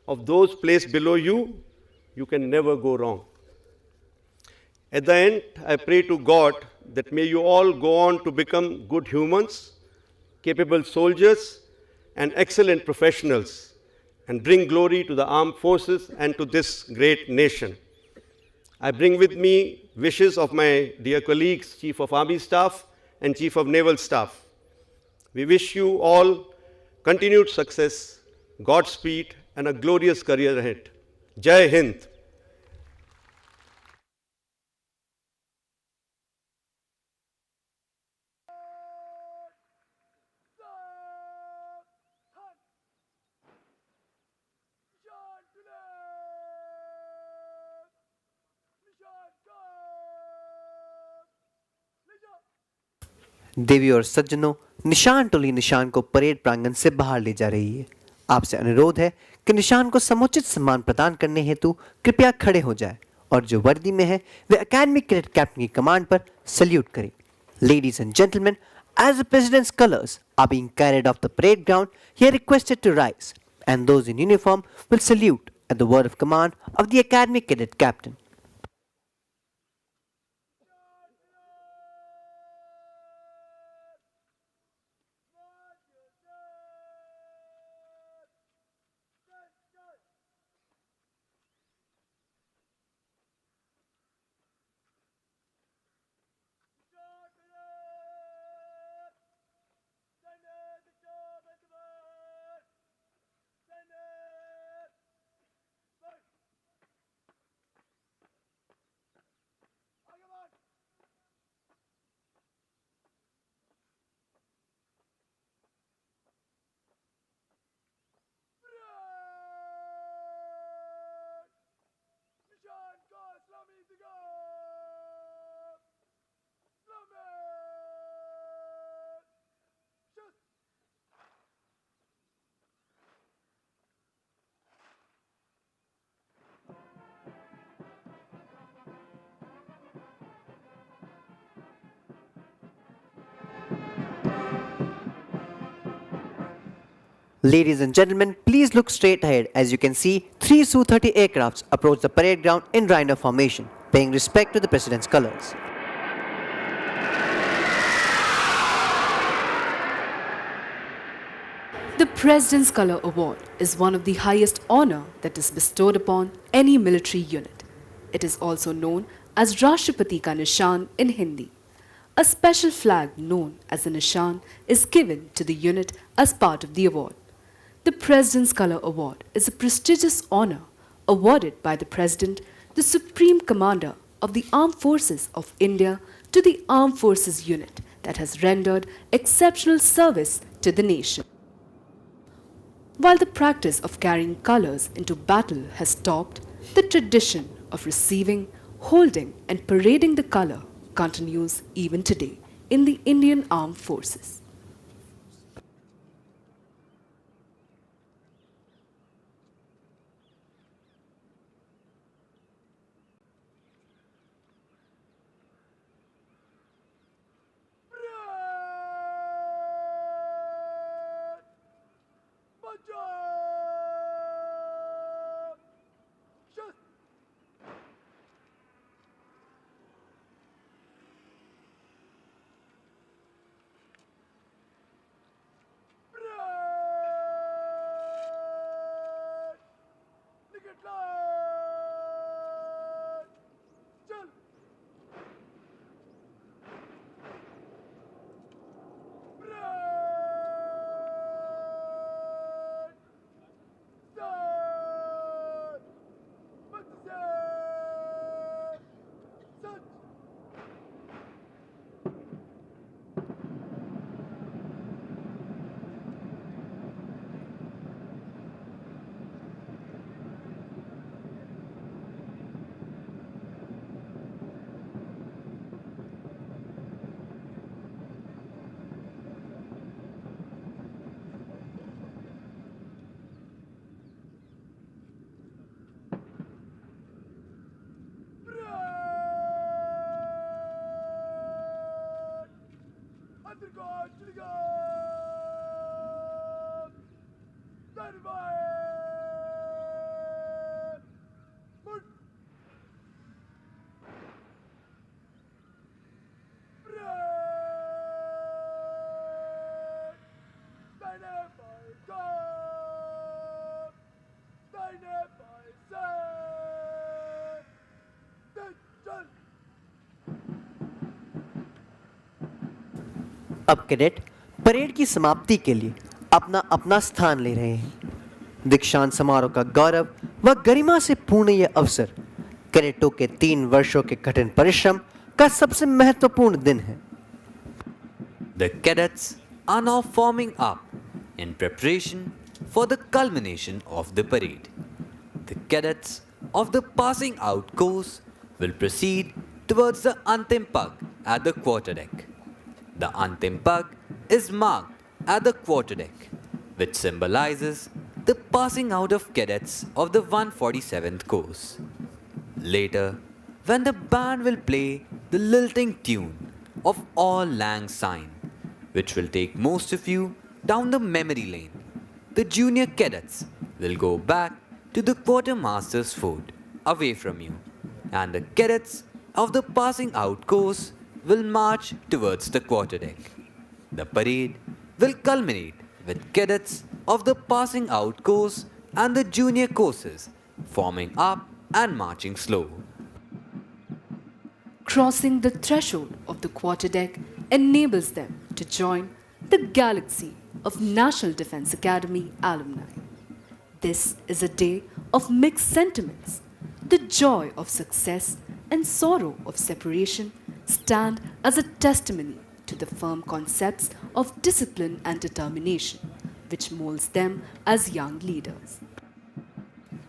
of those placed below you, you can never go wrong. At the end, I pray to God that may you all go on to become good humans, capable soldiers, and excellent professionals, and bring glory to the armed forces and to this great nation. I bring with me wishes of my dear colleagues, Chief of Army Staff and Chief of Naval Staff. We wish you all continued success, Godspeed, and a glorious career ahead. Jai Hind.
देवी और सज्जनों, निशान टोली निशान को parade प्रांगण से बाहर ले जा रही है। आपसे अनुरोध है कि निशान को समुचित सम्मान प्रदान करने हेतु कृपया खड़े हो जाएं और जो वर्दी में है वे एकेडमी कैडेट कैप्टन की कमांड पर सल्यूट करें। Ladies and gentlemen, as the President's colors are being carried off the parade ground, he is requested to rise, and those in uniform will salute at the word of command of the Academy Cadet Captain. Ladies and gentlemen, please look straight ahead as you can see three Su-30 aircrafts approach the parade ground in rhino formation, paying respect to the President's colors.
The President's Color Award is one of the highest honor that is bestowed upon any military unit. It is also known as Rashtrapati Ka Nishan in Hindi. A special flag known as the Nishan is given to the unit as part of the award. The President's Color Award is a prestigious honor awarded by the President, the Supreme Commander of the Armed Forces of India, to the Armed Forces unit that has rendered exceptional service to the nation. While the practice of carrying colors into battle has stopped, the tradition of receiving, holding, and parading the color continues even today in the Indian Armed Forces.
Andirgod, Dundigal! Stand by! Move! Break! Stand by! Go! Stand by! Set! Attention!
अब cadet parade की समाप्ति के लिए अपना अपना स्थान ले रहे हैं। दीक्षांत समारोह का गौरव व गरिमा से पूर्ण यह अवसर कैडेटों के 3 वर्षों के कठिन परिश्रम का सबसे महत्वपूर्ण दिन है।
The cadets are now forming up in preparation for the culmination of the parade. The cadets of the passing out course will proceed towards the Antim Pug at the quarterdeck. The Antim Pug is marked at the quarterdeck, which symbolizes the passing out of cadets of the 147th course. Later, when the band will play the lilting tune of All Lang Syne, which will take most of you down the memory lane, the junior cadets will go back to the quartermaster's fort away from you, and the cadets of the passing out course will march towards the quarterdeck. The parade will culminate with cadets of the passing out course and the junior courses forming up and marching slow.
Crossing the threshold of the quarterdeck enables them to join the galaxy of National Defense Academy alumni. This is a day of mixed sentiments. The joy of success and sorrow of separation stand as a testimony to the firm concepts of discipline and determination, which molds them as young leaders.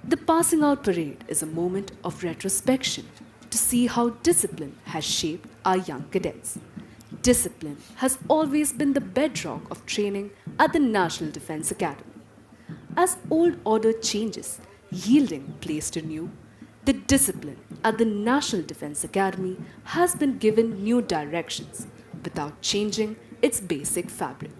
The passing out parade is a moment of retrospection to see how discipline has shaped our young cadets. Discipline has always been the bedrock of training at the National Defense Academy. As old order changes, yielding place to new, the discipline at the National Defense Academy has been given new directions without changing its basic fabric.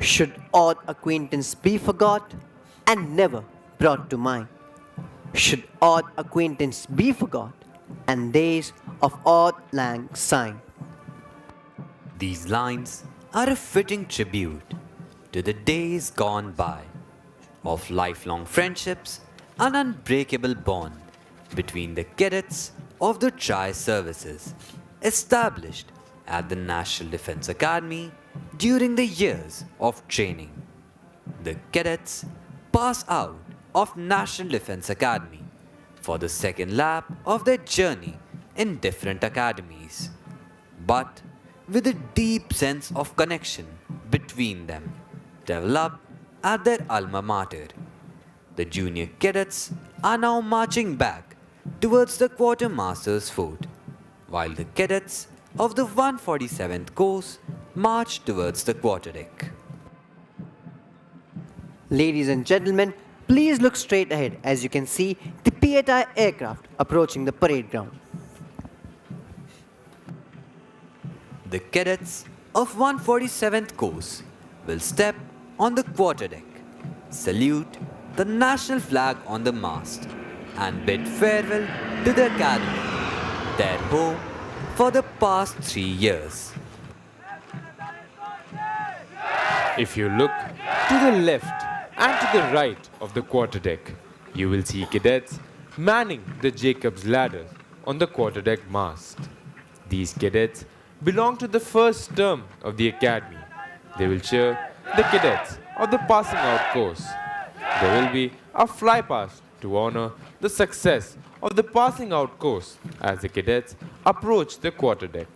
Should old acquaintance be forgot and never brought to mind? Should old acquaintance be forgot and days of old lang syne?
These lines are a fitting tribute to the days gone by of lifelong friendships and unbreakable bond between the cadets of the tri-services established at the National Defense Academy during the years of training. The cadets pass out of National Defense Academy for the second lap of their journey in different academies, but with a deep sense of connection between them developed at their alma mater. The junior cadets are now marching back towards the quartermaster's fort, while the cadets of the 147th course march towards the quarterdeck.
Ladies and gentlemen, please look straight ahead as you can see the P-8I aircraft approaching the parade ground.
The cadets of 147th Course will step on the quarterdeck, salute the national flag on the mast, and bid farewell to the academy, their home for the past 3 years.
If you look to the left and to the right of the quarterdeck, you will see cadets manning the Jacob's ladder on the quarterdeck mast. These cadets belong to the first term of the academy. They will cheer the cadets of the passing out course. There will be a flypast to honor the success of the passing out course as the cadets approach the quarterdeck.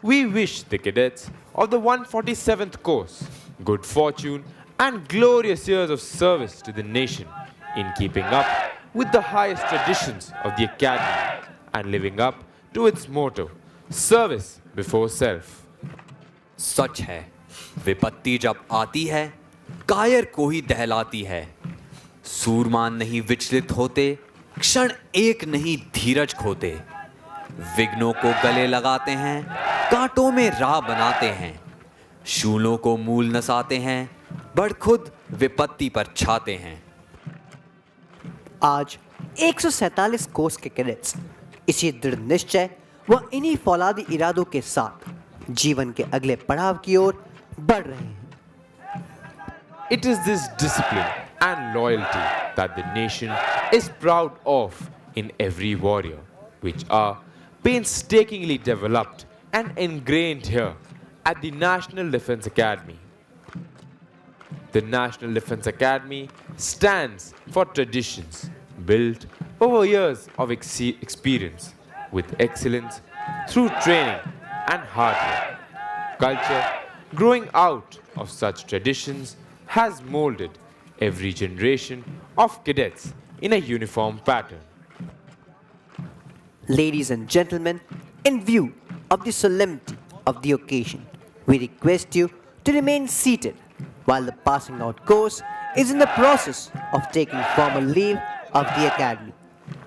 We wish the cadets of the 147th course good fortune and glorious years of service to the nation in keeping up with the highest traditions of the academy and living up to its motto, service before self.
सच है, विपत्ति जब आती है, कायर को ही दहलाती है। सूरमान नहीं विचलित होते, क्षण एक नहीं धीरज खोते। विघ्नों को गले लगाते हैं, कांटों में राह बनाते हैं। शूलों को मूल नसाते हैं, बढ़ खुद विपत्ति पर छाते हैं।
आज 147 कोर्स के कैडेट्स इसी दृढ़ निश्चय व इन्हीं फौलादी इरादों के साथ जीवन के अगले पड़ाव की ओर बढ़ रहे हैं।
It is this discipline and loyalty that the nation is proud of in every warrior, which are painstakingly developed and ingrained here at the National Defence Academy. The National Defence Academy stands for traditions built over years of experience with excellence through training and hard work. Culture growing out of such traditions has molded every generation of cadets in a uniform pattern.
Ladies and gentlemen, in view of the solemnity of the occasion, we request you to remain seated while the passing out course is in the process of taking formal leave of the academy.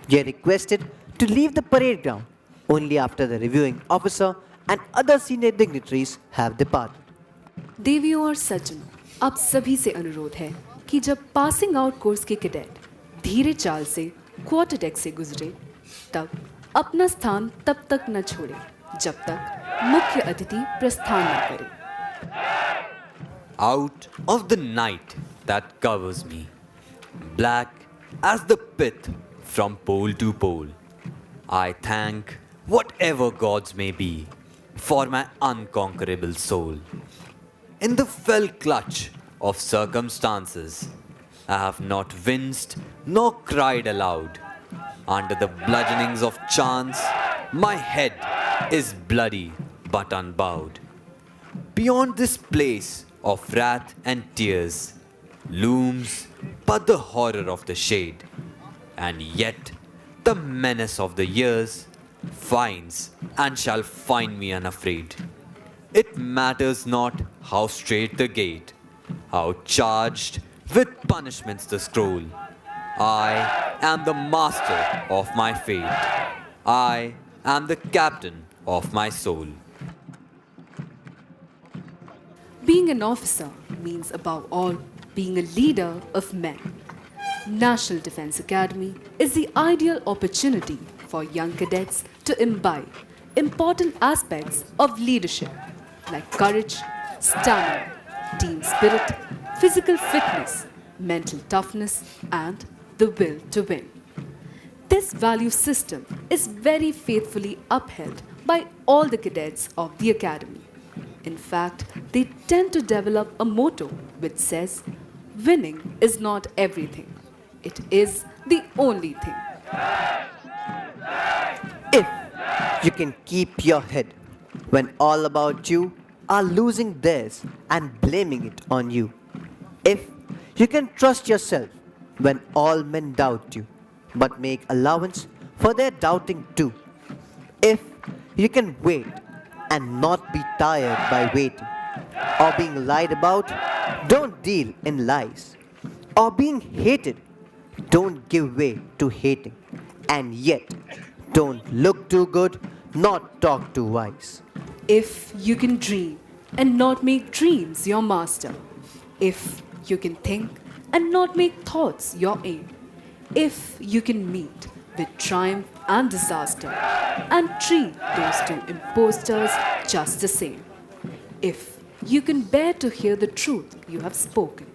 You are requested to leave the parade ground only after the reviewing officer and other senior dignitaries have departed.
देवियों और सज्जनों, आप सभी से अनुरोध है कि जब पासिंग आउट कोर्स के कैडेट धीरे चाल से क्वार्टर डेक से गुजरे, तब अपना स्थान तब तक न छोड़े जब तक मुख्य अतिथि प्रस्थान न करे।
Out of the night that covers me, black as the pit from pole to pole, I thank whatever gods may be for my unconquerable soul. In the fell clutch of circumstances, I have not winced nor cried aloud. Under the bludgeonings of chance, my head is bloody but unbowed. Beyond this place of wrath and tears looms but the horror of the shade, and yet the menace of the years finds and shall find me unafraid. It matters not how straight the gate, how charged with punishments the scroll. I am the master of my fate. I am the captain of my soul.
Being an officer means above all being a leader of men. National Defence Academy is the ideal opportunity for young cadets to imbibe important aspects of leadership like courage, stamina, team spirit, physical fitness, mental toughness, and the will to win. This value system is very faithfully upheld by all the cadets of the academy. In fact, they tend to develop a motto which says, winning is not everything. It is the only thing.
If you can keep your head when all about you are losing theirs and blaming it on you. If you can trust yourself when all men doubt you, but make allowance for their doubting too. If you can wait and not be tired by waiting, or being lied about, don't deal in lies, or being hated, don't give way to hating, and yet don't look too good, not talk too wise.
If you can dream and not make dreams your master. If you can think and not make thoughts your aim. If you can meet with triumph and disaster and treat those two impostors just the same. If you can bear to hear the truth you have spoken,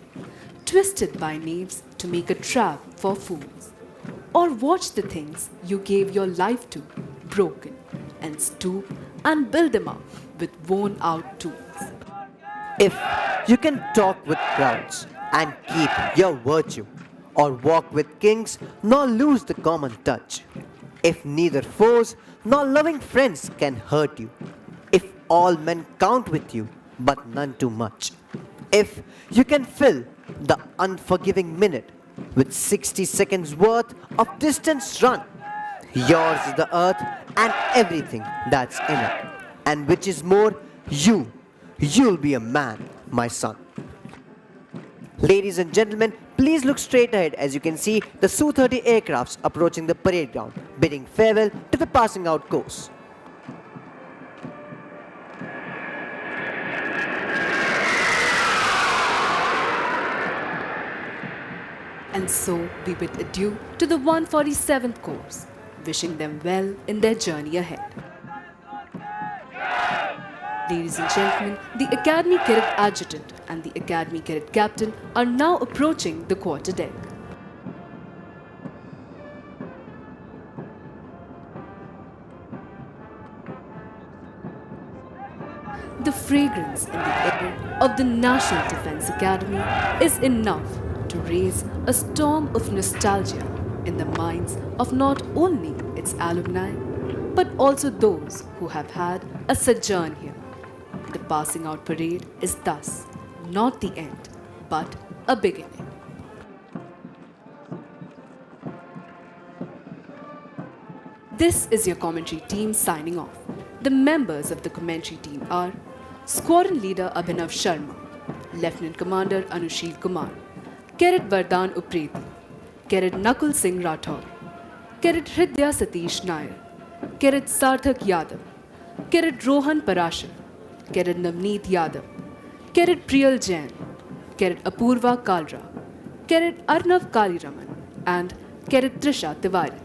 twisted by knaves to make a trap for fools, or watch the things you gave your life to broken and stoop and build them up with worn out tools.
If you can talk with crowds and keep your virtue, or walk with kings nor lose the common touch, if neither foes nor loving friends can hurt you, if all men count with you but none too much, if you can fill the unforgiving minute with 60 seconds worth of distance run, yours is the earth and everything that's in it, and which is more, you'll be a man, my son. Ladies and gentlemen, please look straight ahead as you can see the Su-30 aircrafts approaching the parade ground, bidding farewell to the passing out course.
And so we bid adieu to the 147th course, wishing them well in their journey ahead. Ladies and gentlemen, the Academy Cadet Adjutant and the Academy Cadet Captain are now approaching the quarter deck. The fragrance in the air of the National Defence Academy is enough to raise a storm of nostalgia in the minds of not only its alumni, but also those who have had a sojourn here. The passing out parade is thus not the end, but a beginning. This is your commentary team signing off. The members of the commentary team are Squadron Leader Abhinav Sharma, Lieutenant Commander Anushil Kumar, Cadet Vardhan Upreti, Cadet Nakul Singh Rathore, Cadet Hridaya Satish Nair, Cadet Sarthak Yadav, Cadet Rohan Parashar, Cadet Navneet Yadav, Cadet Priyal Jain, Cadet Apurva Kalra, Cadet Arnav Kaliraman, and Cadet Trisha Tiwari.